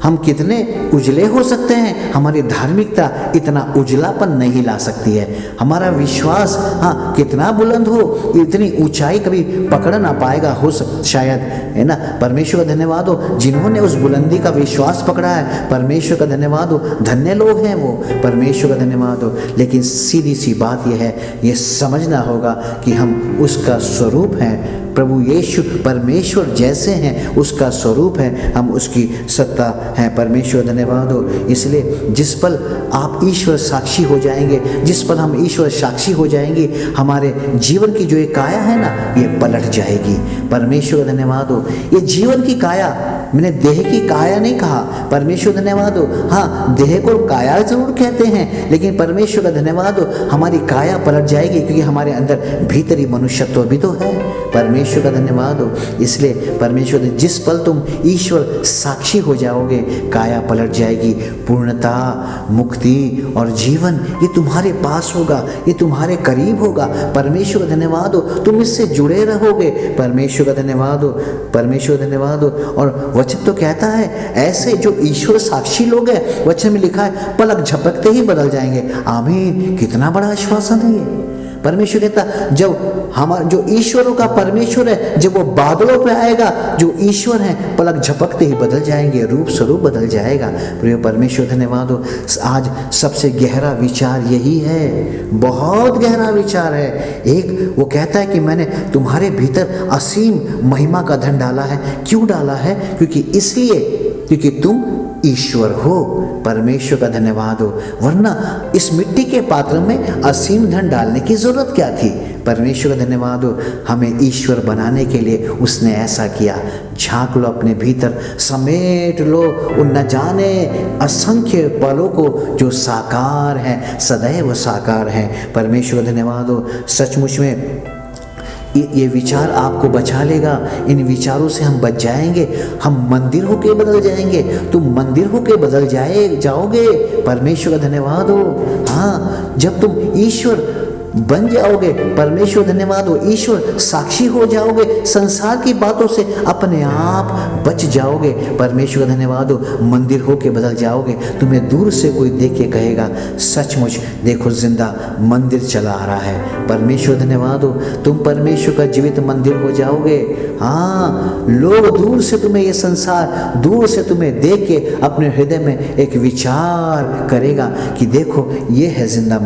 हम कितने उजले हो सकते हैं, हमारी धार्मिकता इतना उजलापन नहीं ला सकती है। हमारा विश्वास हाँ कितना बुलंद हो, इतनी ऊंचाई कभी पकड़ ना पाएगा हो शायद, है ना। परमेश्वर का धन्यवाद हो। जिन्होंने उस बुलंदी का विश्वास पकड़ा है, परमेश्वर का धन्यवाद हो। धन्य लोग हैं वो। परमेश्वर का धन्यवाद हो। लेकिन सीधी सी बात यह है, ये समझना होगा कि हम उसका स्वरूप हैं। प्रभु यीशु परमेश्वर जैसे हैं, उसका स्वरूप है, हम उसकी सत्ता हैं। परमेश्वर धन्यवाद हो। इसलिए जिस पल आप ईश्वर साक्षी हो जाएंगे, जिस पल हम ईश्वर साक्षी हो जाएंगे, हमारे जीवन की जो ये काया है ना, ये पलट जाएगी। परमेश्वर धन्यवाद हो। ये जीवन की काया, मैंने देह की काया नहीं कहा। परमेश्वर धन्यवाद हो। हाँ, देह को काया जरूर कहते हैं, लेकिन परमेश्वर का धन्यवाद हो, हमारी काया पलट जाएगी, क्योंकि हमारे अंदर भीतरी मनुष्यत्व भी तो है। परमेश्वर का धन्यवाद हो। इसलिए परमेश्वर, जिस पल तुम ईश्वर साक्षी हो जाओगे, काया पलट जाएगी। पूर्णता, मुक्ति और जीवन ये तुम्हारे पास होगा, ये तुम्हारे करीब होगा। परमेश्वर का धन्यवाद हो। तुम इससे जुड़े रहोगे। परमेश्वर का धन्यवाद हो। परमेश्वर धन्यवाद हो। और वचन तो कहता है, ऐसे जो ईश्वर साक्षी लोग हैं, वचन में लिखा है, पलक झपकते ही बदल जाएंगे। आमीन। कितना बड़ा आश्वासन है ये। परमेश्वर कहता, जब हमारा जो ईश्वरों का परमेश्वर है, जब वो बादलों पे आएगा, जो ईश्वर है पलक झपकते ही बदल जाएंगे, रूप स्वरूप बदल जाएगा। प्रिय परमेश्वर धन्यवाद हो। आज सबसे गहरा विचार यही है, बहुत गहरा विचार है। एक वो कहता है कि मैंने तुम्हारे भीतर असीम महिमा का धन डाला है। क्यों डाला है? क्योंकि तुम ईश्वर हो। परमेश्वर का धन्यवाद हो। वरना इस मिट्टी के पात्र में असीम धन डालने की जरूरत क्या थी? परमेश्वर का धन्यवाद हो। हमें ईश्वर बनाने के लिए उसने ऐसा किया। झांक लो अपने भीतर, समेट लो उन न जाने असंख्य पलों को जो साकार हैं, सदैव साकार हैं। परमेश्वर का धन्यवाद हो। सचमुच में ये विचार आपको बचा लेगा। इन विचारों से हम बच जाएंगे, हम मंदिर होके बदल जाएंगे। तुम मंदिर होके बदल जाओगे। परमेश्वर का धन्यवाद हो। हाँ, जब तुम ईश्वर बन जाओगे, परमेश्वर धन्यवाद हो, ईश्वर साक्षी हो जाओगे, संसार की बातों से अपने आप बच जाओगे। परमेश्वर धन्यवाद हो। मंदिर होके बदल जाओगे। तुम्हें दूर से कोई देख के कहेगा, सचमुच देखो जिंदा मंदिर चला आ रहा है। परमेश्वर धन्यवाद हो। तुम परमेश्वर का जीवित मंदिर हो जाओगे। हाँ, लोग दूर से तुम्हें, ये संसार दूर से तुम्हें देख के अपने हृदय में एक विचार करेगा कि देखो ये है जिंदा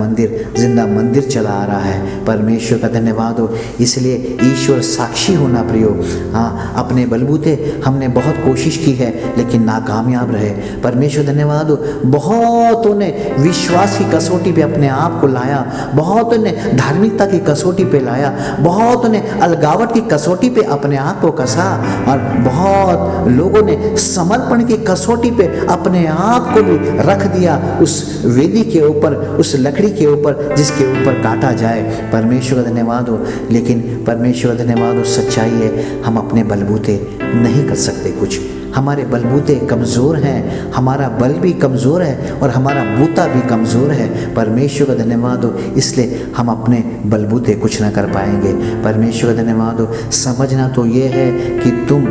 मंदिर चला आ रहा है। परमेश्वर का धन्यवाद हो। इसलिए ईश्वर साक्षी होना प्रियो। हाँ, अपने बलबूते हमने बहुत कोशिश की है, लेकिन नाकामयाब रहे। परमेश्वर धन्यवाद हो। बहुतों ने विश्वास की कसौटी पे अपने आप को लाया, बहुतों ने धार्मिकता की कसौटी पे लाया, बहुतों ने अलगावट की कसौटी पे अपने आप को कसा, और बहुत लोगों ने समर्पण की कसौटी पे अपने आप को भी रख दिया उस वेदी के ऊपर, उस लकड़ी के ऊपर जिसके ऊपर काटा जाए। परमेश्वर का धन्यवाद हो। लेकिन परमेश्वर का धन्यवाद हो, सच्चाई है, हम अपने बलबूते नहीं कर सकते कुछ। हमारे बलबूते कमज़ोर हैं, हमारा बल भी कमज़ोर है और हमारा बूता भी कमज़ोर है। परमेश्वर का धन्यवाद हो। इसलिए हम अपने बलबूते कुछ ना कर पाएंगे। परमेश्वर का धन्यवाद हो। समझना तो ये है कि तुम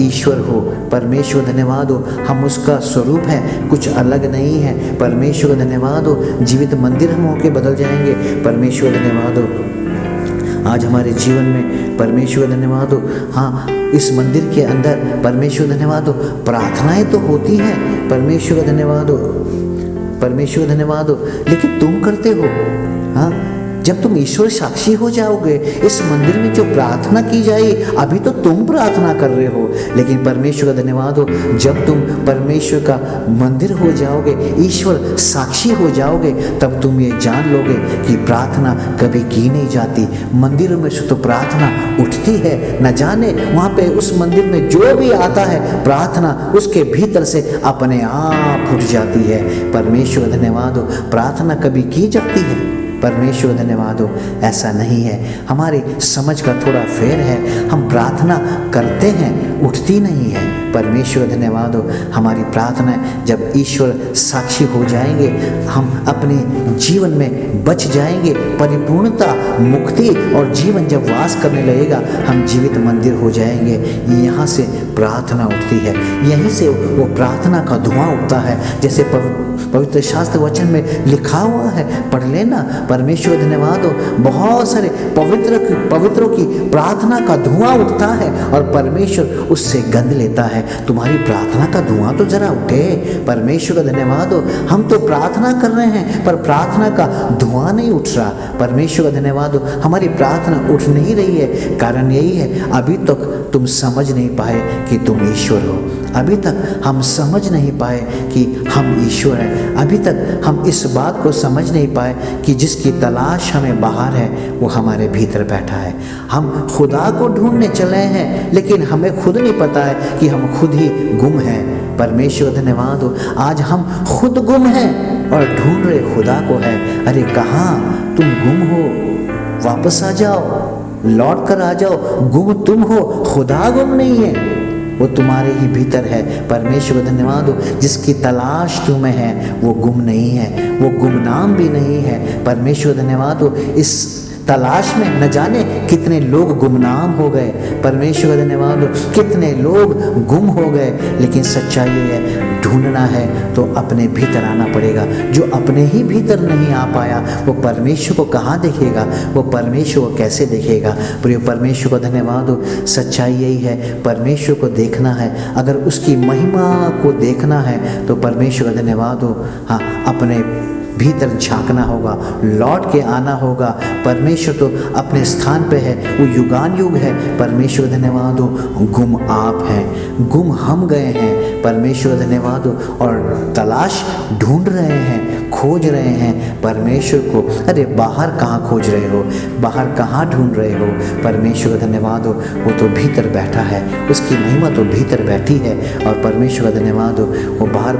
ईश्वर हो। परमेश्वर धन्यवाद हो। हम उसका स्वरूप हैं, कुछ अलग नहीं है। परमेश्वर का धन्यवाद हो। जीवित मंदिर हम होके बदल जाएंगे। परमेश्वर धन्यवाद हो। आज हमारे जीवन में परमेश्वर धन्यवाद हो। हाँ, इस मंदिर के अंदर परमेश्वर धन्यवाद हो, प्रार्थनाएं तो होती हैं। परमेश्वर का धन्यवाद हो। परमेश्वर धन्यवाद हो, लेकिन तुम करते हो। हाँ, जब तुम ईश्वर साक्षी हो जाओगे, इस मंदिर में जो प्रार्थना की जाए, अभी तो तुम प्रार्थना कर रहे हो, लेकिन परमेश्वर का धन्यवाद हो, जब तुम परमेश्वर का मंदिर हो जाओगे, ईश्वर साक्षी हो जाओगे, तब तुम ये जान लोगे कि प्रार्थना कभी की नहीं जाती। मंदिरों में से तो प्रार्थना उठती है, न जाने वहाँ पे उस मंदिर में जो भी आता है, प्रार्थना उसके भीतर से अपने आप उठ जाती है। परमेश्वर का धन्यवाद हो, प्रार्थना कभी की जाती है? परमेश्वर धन्यवाद हो, ऐसा नहीं है। हमारी समझ का थोड़ा फेर है, हम प्रार्थना करते हैं, उठती नहीं है। परमेश्वर धन्यवाद हो, हमारी प्रार्थना जब ईश्वर साक्षी हो जाएंगे, हम अपने जीवन में बच जाएंगे, परिपूर्णता, मुक्ति और जीवन जब वास करने लगेगा, हम जीवित मंदिर हो जाएंगे। यहाँ से प्रार्थना उठती है, यहीं से वो प्रार्थना का धुआं उठता है। जैसे पवित्र शास्त्र वचन में लिखा हुआ है, पढ़ लेना। परमेश्वर धन्यवाद हो, बहुत सारे पवित्रों की प्रार्थना का धुआं उठता है और परमेश्वर उससे गंध लेता है। तुम्हारी प्रार्थना का धुआं तो जरा उठे। परमेश्वर का धन्यवाद हो, हम तो प्रार्थना कर रहे हैं पर प्रार्थना का धुआं नहीं उठ रहा। परमेश्वर का धन्यवाद हो, हमारी प्रार्थना उठ नहीं रही है। कारण यही है, अभी तक तुम समझ नहीं पाए कि तुम ईश्वर हो। अभी तक हम समझ नहीं पाए कि हम ईश्वर हैं। अभी तक हम इस बात को समझ नहीं पाए कि जिसकी तलाश हमें बाहर है, वो हमारे भीतर बैठा है। हम खुदा को ढूंढने चले हैं, लेकिन हमें खुद नहीं पता है कि हम खुद ही गुम हैं। परमेश्वर धन्यवाद हो, आज हम खुद गुम हैं और ढूंढ रहे खुदा को है। अरे कहाँ तुम गुम हो? वापस आ जाओ, लौट कर आ जाओ। गुम तुम हो, खुदा गुम नहीं है, वो तुम्हारे ही भीतर है। परमेश्वर धन्यवाद हो, जिसकी तलाश तुम्हें है वो गुम नहीं है, वो गुमनाम भी नहीं है। परमेश्वर धन्यवाद हो, इस तलाश में न जाने कितने लोग गुमनाम हो गए। परमेश्वर धन्यवाद हो, कितने लोग गुम हो गए। लेकिन सच्चाई ये है, ढूंढना है तो अपने भीतर आना पड़ेगा। जो अपने ही भीतर नहीं आ पाया, वो परमेश्वर को कहाँ देखेगा? वो परमेश्वर को कैसे देखेगा? प्रिय परमेश्वर को धन्यवाद हो, सच्चाई यही है, परमेश्वर को देखना है। अगर उसकी महिमा को देखना है तो परमेश्वर का धन्यवाद हो, हाँ, अपने भीतर झांकना होगा, लौट के आना होगा। परमेश्वर तो अपने स्थान पे है, वो युगान युग है। परमेश्वर धन्यवाद हो, गुम आप हैं, गुम हम गए हैं। परमेश्वर धन्यवाद हो, और तलाश ढूंढ रहे हैं, खोज रहे हैं परमेश्वर को। अरे बाहर कहाँ खोज रहे हो? बाहर कहाँ ढूंढ रहे हो? परमेश्वर धन्यवाद हो, वो तो भीतर बैठा है, उसकी महिमा तो भीतर बैठी है। और परमेश्वर धन्यवाद हो, वो बाहर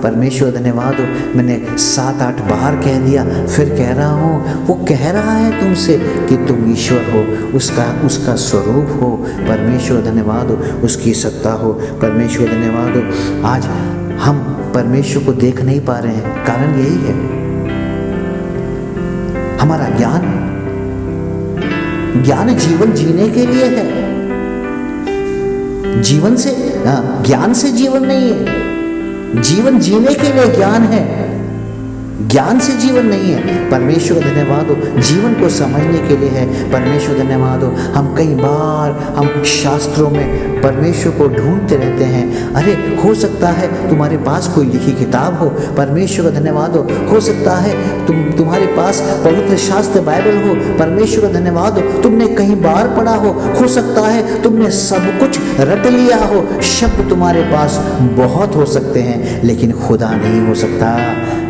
परमेश्वर धन्यवाद हो, मैंने 7-8 बाहर कह दिया, फिर कह रहा हूँ। वो कह रहा है तुमसे कि तुम ईश्वर हो, उसका स्वरूप हो। परमेश्वर धन्यवाद हो, उसकी सत्ता हो। परमेश्वर धन्यवाद हो, आज हम परमेश्वर को देख नहीं पा रहे हैं। कारण यही है, हमारा ज्ञान जीवन जीने के लिए है। जीवन से ज्ञान से जीवन नहीं है, जीवन जीने के लिए ज्ञान है, ज्ञान से जीवन नहीं है। परमेश्वर धन्यवाद हो, जीवन को समझने के लिए है। परमेश्वर धन्यवाद हो, हम कई बार हम शास्त्रों में परमेश्वर को ढूंढते रहते हैं। अरे हो सकता है तुम्हारे पास कोई लिखी किताब हो। परमेश्वर धन्यवाद हो सकता है तुम्हारे पास पवित्र शास्त्र बाइबल हो। परमेश्वर धन्यवाद हो, तुमने कई बार पढ़ा हो सकता है तुमने सब कुछ रट लिया हो। शब्द तुम्हारे पास बहुत हो सकते हैं, लेकिन खुदा नहीं हो सकता।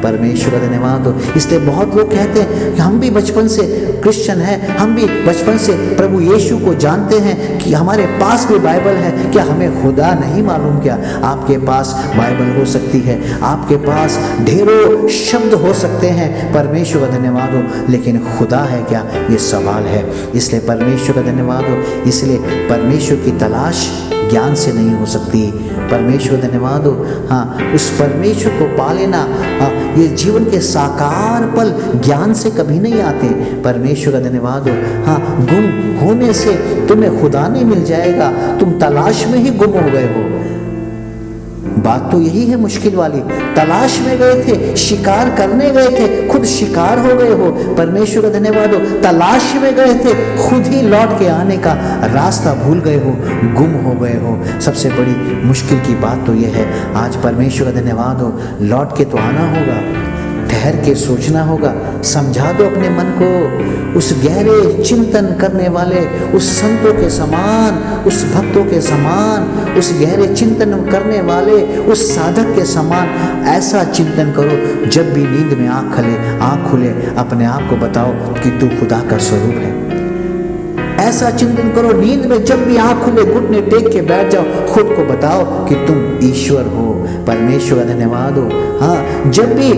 परमेश्वर धन्यवाद हो, इसलिए बहुत लोग कहते हैं कि हम भी बचपन से क्रिश्चियन हैं, हम भी बचपन से प्रभु यीशु को जानते हैं कि हमारे पास भी बाइबल है। क्या हमें खुदा नहीं मालूम? क्या आपके पास बाइबल हो सकती है, आपके पास ढेरों शब्द हो सकते हैं, परमेश्वर का धन्यवाद हो, लेकिन खुदा है क्या? ये सवाल है। इसलिए परमेश्वर का धन्यवाद हो, इसलिए परमेश्वर की तलाश ज्ञान से नहीं हो सकती। परमेश्वर धन्यवाद हो, हाँ, उस परमेश्वर को पा लेना। हाँ, ये जीवन के साकार पल ज्ञान से कभी नहीं आते। परमेश्वर का धन्यवाद हो, हाँ, गुम होने से तुम्हें खुदा नहीं मिल जाएगा, तुम तलाश में ही गुम हो गए हो। बात तो यही है मुश्किल वाली। तलाश में गए थे, शिकार करने गए थे, खुद शिकार हो गए हो। परमेश्वर का धन्यवाद हो, तलाश में गए थे, खुद ही लौट के आने का रास्ता भूल गए हो, गुम हो गए हो। सबसे बड़ी मुश्किल की बात तो यह है, आज परमेश्वर का धन्यवाद हो, लौट के तो आना होगा। ठहर के सोचना होगा। समझा दो अपने मन को, उस गहरे चिंतन करने वाले उस संतों के समान, उस भक्तों के समान, उस गहरे चिंतन करने वाले उस साधक के समान ऐसा चिंतन करो, जब भी नींद में आँख खुले अपने आप को बताओ कि तू खुदा का स्वरूप है। ऐसा चिंतन करो, नींद में जब भी आँख खुले घुटने टेक के बैठ जाओ, खुद को बताओ कि तुम ईश्वर हो। परमेश्वर का धन्यवाद हो। हाँ, जब भी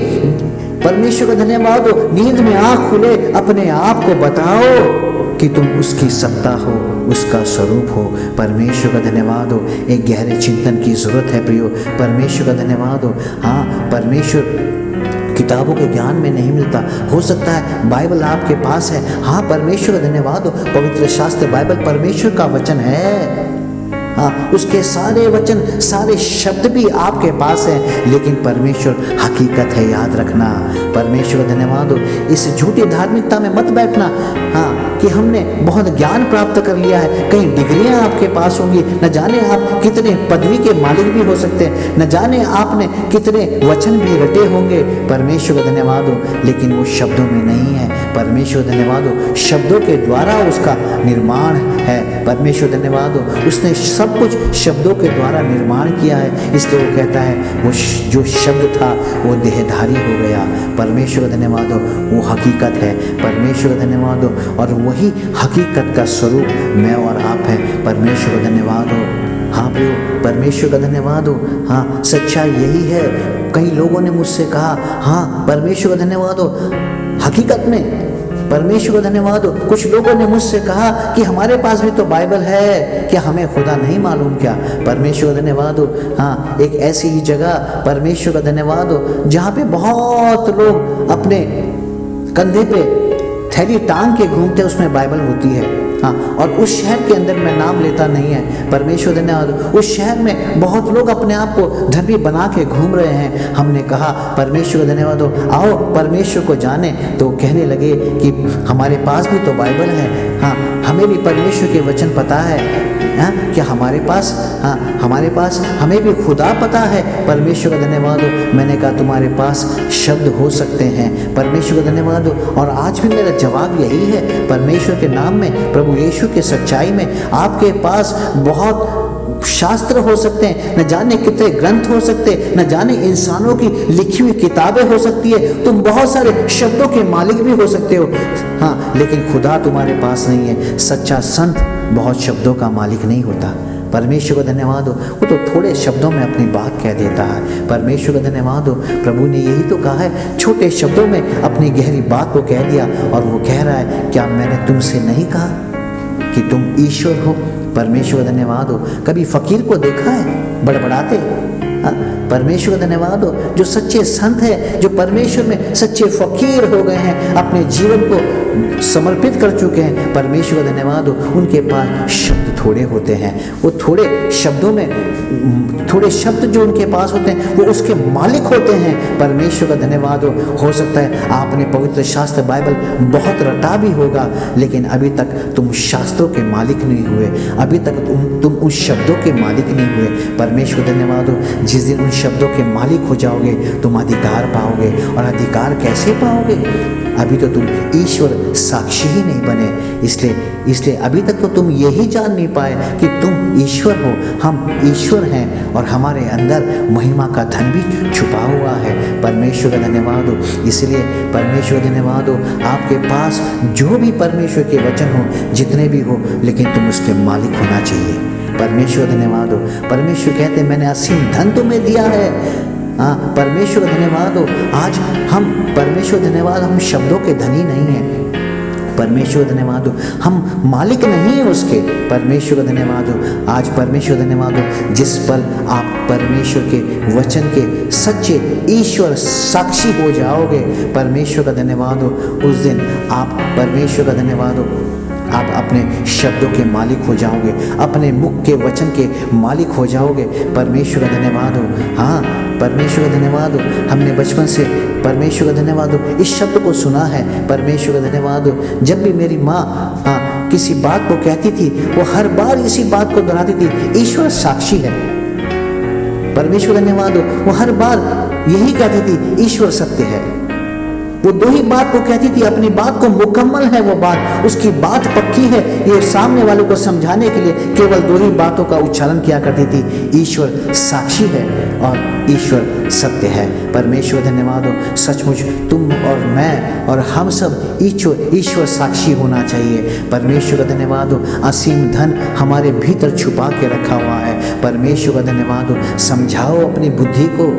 परमेश्वर का धन्यवाद हो, नींद में आँख खुले अपने आप को बताओ कि तुम उसकी सत्ता हो, उसका स्वरूप हो। परमेश्वर का धन्यवाद हो। एक गहरे चिंतन की जरूरत है प्रियो। परमेश्वर का धन्यवाद हो। हाँ, परमेश्वर किताबों के ज्ञान में नहीं मिलता। हो सकता है बाइबल आपके पास है। हाँ, परमेश्वर का धन्यवाद हो। पवित्र शास्त्र बाइबल परमेश्वर का वचन है। हाँ, उसके सारे वचन, सारे शब्द भी आपके पास हैं, लेकिन परमेश्वर हकीकत है, याद रखना। परमेश्वर का धन्यवाद हो। इस झूठी धार्मिकता में मत बैठना। हाँ, कि हमने बहुत ज्ञान प्राप्त कर लिया है, कई डिग्रियां आपके पास होंगी, न जाने आप कितने पदवी के मालिक भी हो सकते हैं, न जाने आपने कितने वचन भी रटे होंगे। परमेश्वर का धन्यवाद हो, लेकिन वो शब्दों में नहीं है। परमेश्वर धन्यवाद हो, शब्दों के द्वारा उसका निर्माण है। परमेश्वर धन्यवाद हो, उसने सब कुछ शब्दों के द्वारा निर्माण किया है, इसलिए वो कहता है वो जो शब्द था वो देहधारी हो गया। परमेश्वर धन्यवाद हो, वो हकीकत है। परमेश्वर धन्यवाद हो, और वही हकीकत का स्वरूप मैं और आप हैं। परमेश्वर का धन्यवाद हो। हाँ प्रियो, परमेश्वर का धन्यवाद हो। हाँ, सच्चाई यही है। कई लोगों ने मुझसे कहा, हाँ परमेश्वर का धन्यवाद हो, हकीकत में परमेश्वर का धन्यवाद हो। कुछ लोगों ने मुझसे कहा कि हमारे पास भी तो बाइबल है, क्या हमें खुदा नहीं मालूम क्या? परमेश्वर का धन्यवाद हो। हाँ, एक ऐसी ही जगह परमेश्वर का धन्यवाद हो जहाँ पे बहुत लोग अपने कंधे पे थैली टांग के घूमते, उसमें बाइबल होती है। हाँ, और उस शहर के अंदर मैं नाम लेता नहीं है, परमेश्वर धन्यवाद, उस शहर में बहुत लोग अपने आप को धर्मी बना के घूम रहे हैं। हमने कहा परमेश्वर धन्यवाद हो, आओ परमेश्वर को जाने, तो कहने लगे कि हमारे पास भी तो बाइबल है। हाँ, हमें भी परमेश्वर के वचन पता है। हाँ, क्या हमारे पास, हाँ हमारे पास, हमें भी खुदा पता है। परमेश्वर का धन्यवाद हो। मैंने कहा तुम्हारे पास शब्द हो सकते हैं, परमेश्वर का धन्यवाद हो। और आज भी मेरा जवाब यही है, परमेश्वर के नाम में, प्रभु यीशु के सच्चाई में आपके पास बहुत शास्त्र हो सकते हैं, न जाने कितने ग्रंथ हो सकते हैं, न जाने इंसानों की लिखी हुई किताबें हो सकती है, तुम बहुत सारे शब्दों के मालिक भी हो सकते हो। हाँ, लेकिन खुदा तुम्हारे पास नहीं है। सच्चा संत बहुत शब्दों का मालिक नहीं होता। परमेश्वर का धन्यवाद हो, वो तो थोड़े शब्दों में अपनी बात कह देता है। परमेश्वर का धन्यवाद हो। प्रभु ने यही तो कहा है, छोटे शब्दों में अपनी गहरी बात को कह दिया, और वो कह रहा है, क्या मैंने तुमसे नहीं कहा कि तुम ईश्वर हो? परमेश्वर का धन्यवाद हो। कभी फकीर को देखा है बड़बड़ाते? परमेश्वर का धन्यवाद हो। जो सच्चे संत हैं, जो परमेश्वर में सच्चे फकीर हो गए हैं, अपने जीवन को समर्पित कर चुके हैं, परमेश्वर का धन्यवाद हो, उनके पास शब्द थोड़े होते हैं। वो थोड़े शब्दों में, थोड़े शब्द जो उनके पास होते हैं वो उसके मालिक होते हैं। परमेश्वर का धन्यवाद हो सकता है आपने पवित्र शास्त्र बाइबल बहुत रटा भी होगा, लेकिन अभी तक तुम शास्त्रों के मालिक नहीं हुए, अभी तक तुम उस शब्दों के मालिक नहीं हुए। परमेश्वर का धन्यवाद हो। जिस दिन उन शब्दों के मालिक हो जाओगे, तुम अधिकार पाओगे। और अधिकार कैसे पाओगे? अभी तो तुम ईश्वर साक्षी ही नहीं बने, इसलिए अभी तक तो तुम यही जान नहीं पाए कि तुम ईश्वर हो, हम ईश्वर हैं, और हमारे अंदर महिमा का धन भी छुपा हुआ है। परमेश्वर का धन्यवाद हो। इसलिए परमेश्वर धन्यवाद हो, आपके पास जो भी परमेश्वर के वचन हो, जितने भी हो, लेकिन तुम उसके मालिक होना चाहिए। परमेश्वर धन्यवाद हो। परमेश्वर कहते हैं मैंने असीम धन तुम्हें दिया है। हाँ, परमेश्वर धन्यवाद हो। आज हम, परमेश्वर धन्यवाद, हम शब्दों के धनी नहीं हैं। परमेश्वर धन्यवाद हो, हम मालिक नहीं हैं उसके। परमेश्वर का धन्यवाद हो। आज परमेश्वर धन्यवाद हो, जिस पल आप परमेश्वर के वचन के सच्चे ईश्वर साक्षी हो जाओगे, परमेश्वर का धन्यवाद हो, उस दिन आप, परमेश्वर का धन्यवाद हो, आप अपने शब्दों के मालिक हो जाओगे, अपने मुख के वचन के मालिक हो जाओगे। परमेश्वर का धन्यवाद हो। हाँ, परमेश्वर का धन्यवाद हो। हमने बचपन से, परमेश्वर का धन्यवाद हो, इस शब्द को सुना है। परमेश्वर का धन्यवाद हो। जब भी मेरी माँ किसी बात को कहती थी, वो हर बार इसी बात को दोहराती थी, ईश्वर साक्षी है। परमेश्वर का धन्यवाद हो। वो हर बार यही कहती थी, ईश्वर सत्य है। वो दो ही बात को कहती थी, अपनी बात को मुकम्मल है वो बात, उसकी बात पक्की है। ये सामने वालों को समझाने के लिए केवल दो ही बातों का उच्चारण किया करती थी, ईश्वर साक्षी है और ईश्वर सत्य है। परमेश्वर धन्यवाद हो, सचमुच तुम और मैं और हम सब ईश्वर साक्षी होना चाहिए। परमेश्वर का धन्यवाद हो, असीम धन हमारे भीतर छुपा के रखा हुआ है। परमेश्वर का धन्यवाद हो, समझाओ अपनी बुद्धि को,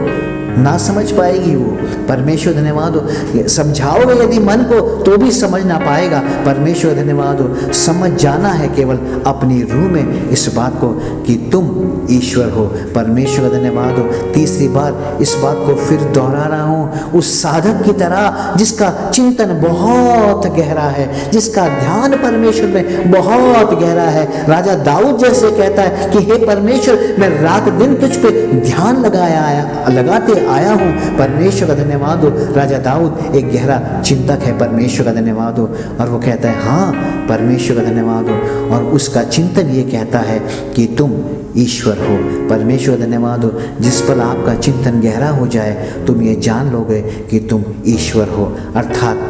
ना समझ पाएगी वो। परमेश्वर धन्यवाद हो, समझाओगे यदि मन को तो भी समझ ना पाएगा। परमेश्वर धन्यवाद हो, समझ जाना है केवल अपनी रूह में इस बात को कि तुम ईश्वर हो। परमेश्वर धन्यवाद हो, तीसरी बार इस बात को फिर दोहरा रहा हूँ, उस साधक की तरह जिसका चिंतन बहुत गहरा है, जिसका ध्यान परमेश्वर में बहुत गहरा है। राजा दाऊद जैसे कहता है कि हे परमेश्वर, मैं रात दिन तुझ पे ध्यान लगाते आया हूँ। परमेश्वर का धन्यवाद हो, राजा दाऊद एक गहरा चिंतक है। परमेश्वर का धन्यवाद हो, और वो कहता है हाँ परमेश्वर का धन्यवाद हो, और उसका चिंतन ये कहता है कि तुम ईश्वर हो। परमेश्वर धन्यवाद हो, जिस पर आपका चिंतन गहरा हो जाए तुम ये जान लोगे कि तुम ईश्वर हो, अर्थात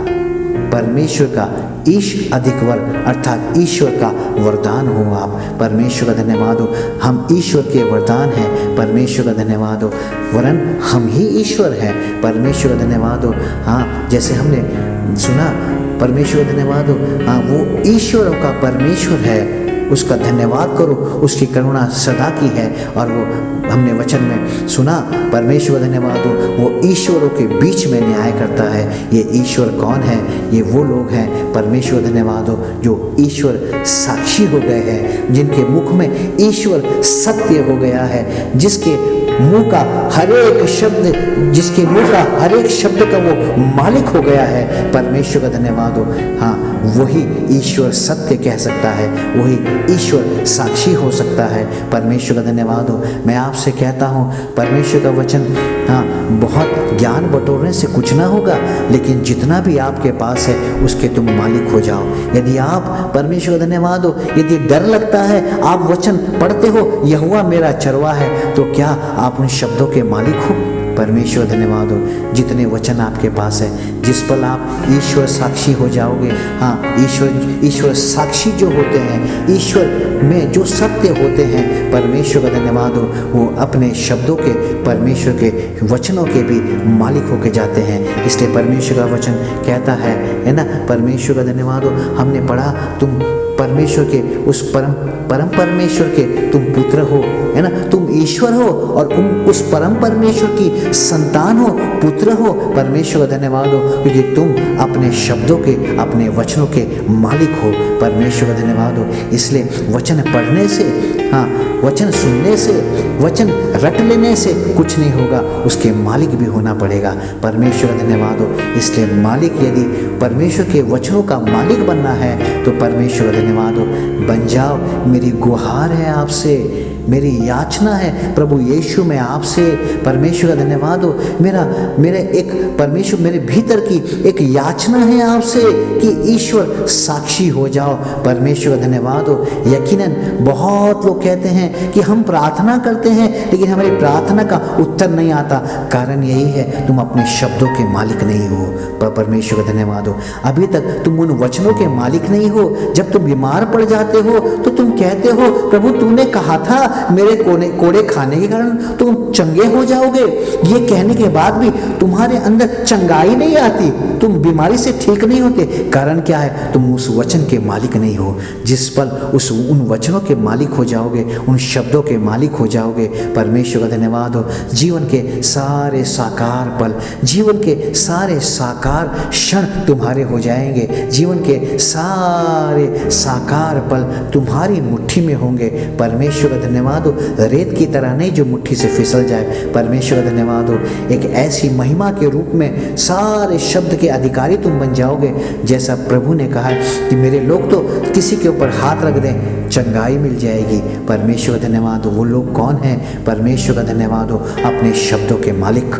परमेश्वर का अधिक वर अर्थात ईश्वर का वरदान हो आप। परमेश्वर का धन्यवाद हो, हम ईश्वर के वरदान हैं। परमेश्वर का धन्यवाद हो, वरन हम ही ईश्वर हैं। परमेश्वर का धन्यवाद हो। हाँ, जैसे हमने सुना, परमेश्वर का धन्यवाद हो, हाँ वो ईश्वरों का परमेश्वर है, उसका धन्यवाद करो, उसकी करुणा सदा की है। और वो हमने वचन में सुना, परमेश्वर धन्यवाद हो, वो ईश्वरों के बीच में न्याय करता है। ये ईश्वर कौन है? ये वो लोग हैं, परमेश्वर धन्यवाद हो, जो ईश्वर साक्षी हो गए हैं, जिनके मुख में ईश्वर सत्य हो गया है, जिसके मुंह का हर एक शब्द का वो मालिक हो गया है। परमेश्वर का धन्यवाद हो। हाँ, वही ईश्वर सत्य कह सकता है, वही ईश्वर साक्षी हो सकता है। परमेश्वर का धन्यवाद हो। मैं आपसे कहता हूँ, परमेश्वर का वचन, हाँ, बहुत ज्ञान बटोरने से कुछ ना होगा, लेकिन जितना भी आपके पास है उसके तुम मालिक हो जाओ। यदि आप, परमेश्वर का धन्यवाद हो, यदि डर लगता है, आप वचन पढ़ते हो, यहोवा मेरा चरवा है, तो क्या आप उन शब्दों के मालिक हो? परमेश्वर धन्यवाद हो, जितने वचन आपके पास है, जिस पर आप ईश्वर साक्षी हो जाओगे। हाँ, ईश्वर साक्षी जो होते हैं, ईश्वर में जो सत्य होते हैं, परमेश्वर का धन्यवाद हो, वो अपने शब्दों के, परमेश्वर के वचनों के भी मालिक होके जाते हैं। इसलिए परमेश्वर का वचन कहता है ना, परमेश्वर का धन्यवाद हो, हमने पढ़ा, तुम परमेश्वर के उस परम परमेश्वर के तुम पुत्र हो, है ना, तुम ईश्वर हो और उस परम परमेश्वर की संतान हो, पुत्र हो। परमेश्वर का धन्यवाद हो, क्योंकि तुम अपने शब्दों के, अपने वचनों के मालिक हो। परमेश्वर का धन्यवाद हो। इसलिए वचन पढ़ने से, हाँ, वचन सुनने से, वचन रट लेने से कुछ नहीं होगा, उसके मालिक भी होना पड़ेगा। परमेश्वर का धन्यवाद हो। इसलिए मालिक, यदि परमेश्वर के वचनों का मालिक बनना है तो परमेश्वर का धन्यवाद हो, बन जाओ। मेरी गुहार है आपसे, मेरी याचना है प्रभु यीशु में आपसे। परमेश्वर का धन्यवाद हो। मेरे भीतर की एक याचना है आपसे कि ईश्वर साक्षी हो जाओ। परमेश्वर का धन्यवाद हो। यकीनन बहुत लोग कहते हैं कि हम प्रार्थना करते हैं लेकिन हमारी प्रार्थना का उत्तर नहीं आता। कारण यही है, तुम अपने शब्दों के मालिक नहीं हो। परमेश्वर का धन्यवाद हो। अभी तक तुम उन वचनों के मालिक नहीं हो। जब तुम बीमार पड़ जाते हो तो तुम कहते हो, प्रभु तूने कहा था मेरे कोड़े खाने के कारण तुम चंगे हो जाओगे। ये कहने के बाद भी तुम्हारे अंदर चंगाई नहीं आती, तुम बीमारी से ठीक नहीं होते। कारण क्या है? तुम उस वचन के मालिक नहीं हो। जिस पल उन वचनों के मालिक हो जाओगे, उन शब्दों के मालिक हो जाओगे, परमेश्वर का धन्यवाद हो, जीवन के सारे साकार पल, जीवन के सारे साकार क्षण तुम्हारे हो जाएंगे। जीवन के सारे साकार पल तुम्हारी मुट्ठी में होंगे। परमेश्वर का धन्यवाद हो। रेत की तरह नहीं जो मुट्ठी से फिसल जाए। परमेश्वर का धन्यवाद हो। एक ऐसी महिमा के रूप में सारे शब्द के अधिकारी तुम बन जाओगे। जैसा प्रभु ने कहा कि मेरे लोग तो किसी के ऊपर हाथ रख दें, चंगाई मिल जाएगी। परमेश्वर का धन्यवाद हो। वो लोग कौन हैं? परमेश्वर का धन्यवाद हो। अपने शब्दों के मालिक,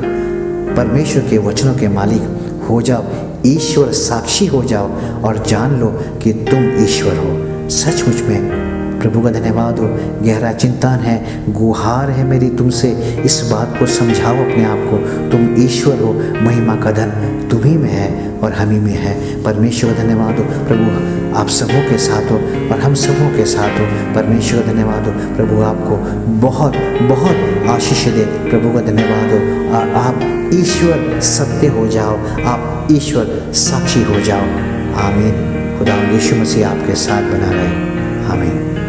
परमेश्वर के वचनों के मालिक हो जाओ। ईश्वर साक्षी हो जाओ और जान लो कि तुम ईश्वर हो। सचमुच में प्रभु का धन्यवाद हो। गहरा चिंतन है, गुहार है मेरी तुमसे, इस बात को समझाओ अपने आप को, तुम ईश्वर हो, महिमा का धन तुम्ही में है और हम ही में है। परमेश्वर का धन्यवाद हो। प्रभु आप सबों के साथ हो और हम सबों के साथ हो। परमेश्वर का धन्यवाद हो। प्रभु आपको बहुत बहुत आशीष दे। प्रभु का धन्यवाद हो। आप ईश्वर सत्य हो जाओ, आप ईश्वर साक्षी हो जाओ। आमीन। खुदा यीशु मसीह आपके साथ बना रहे। आमीन।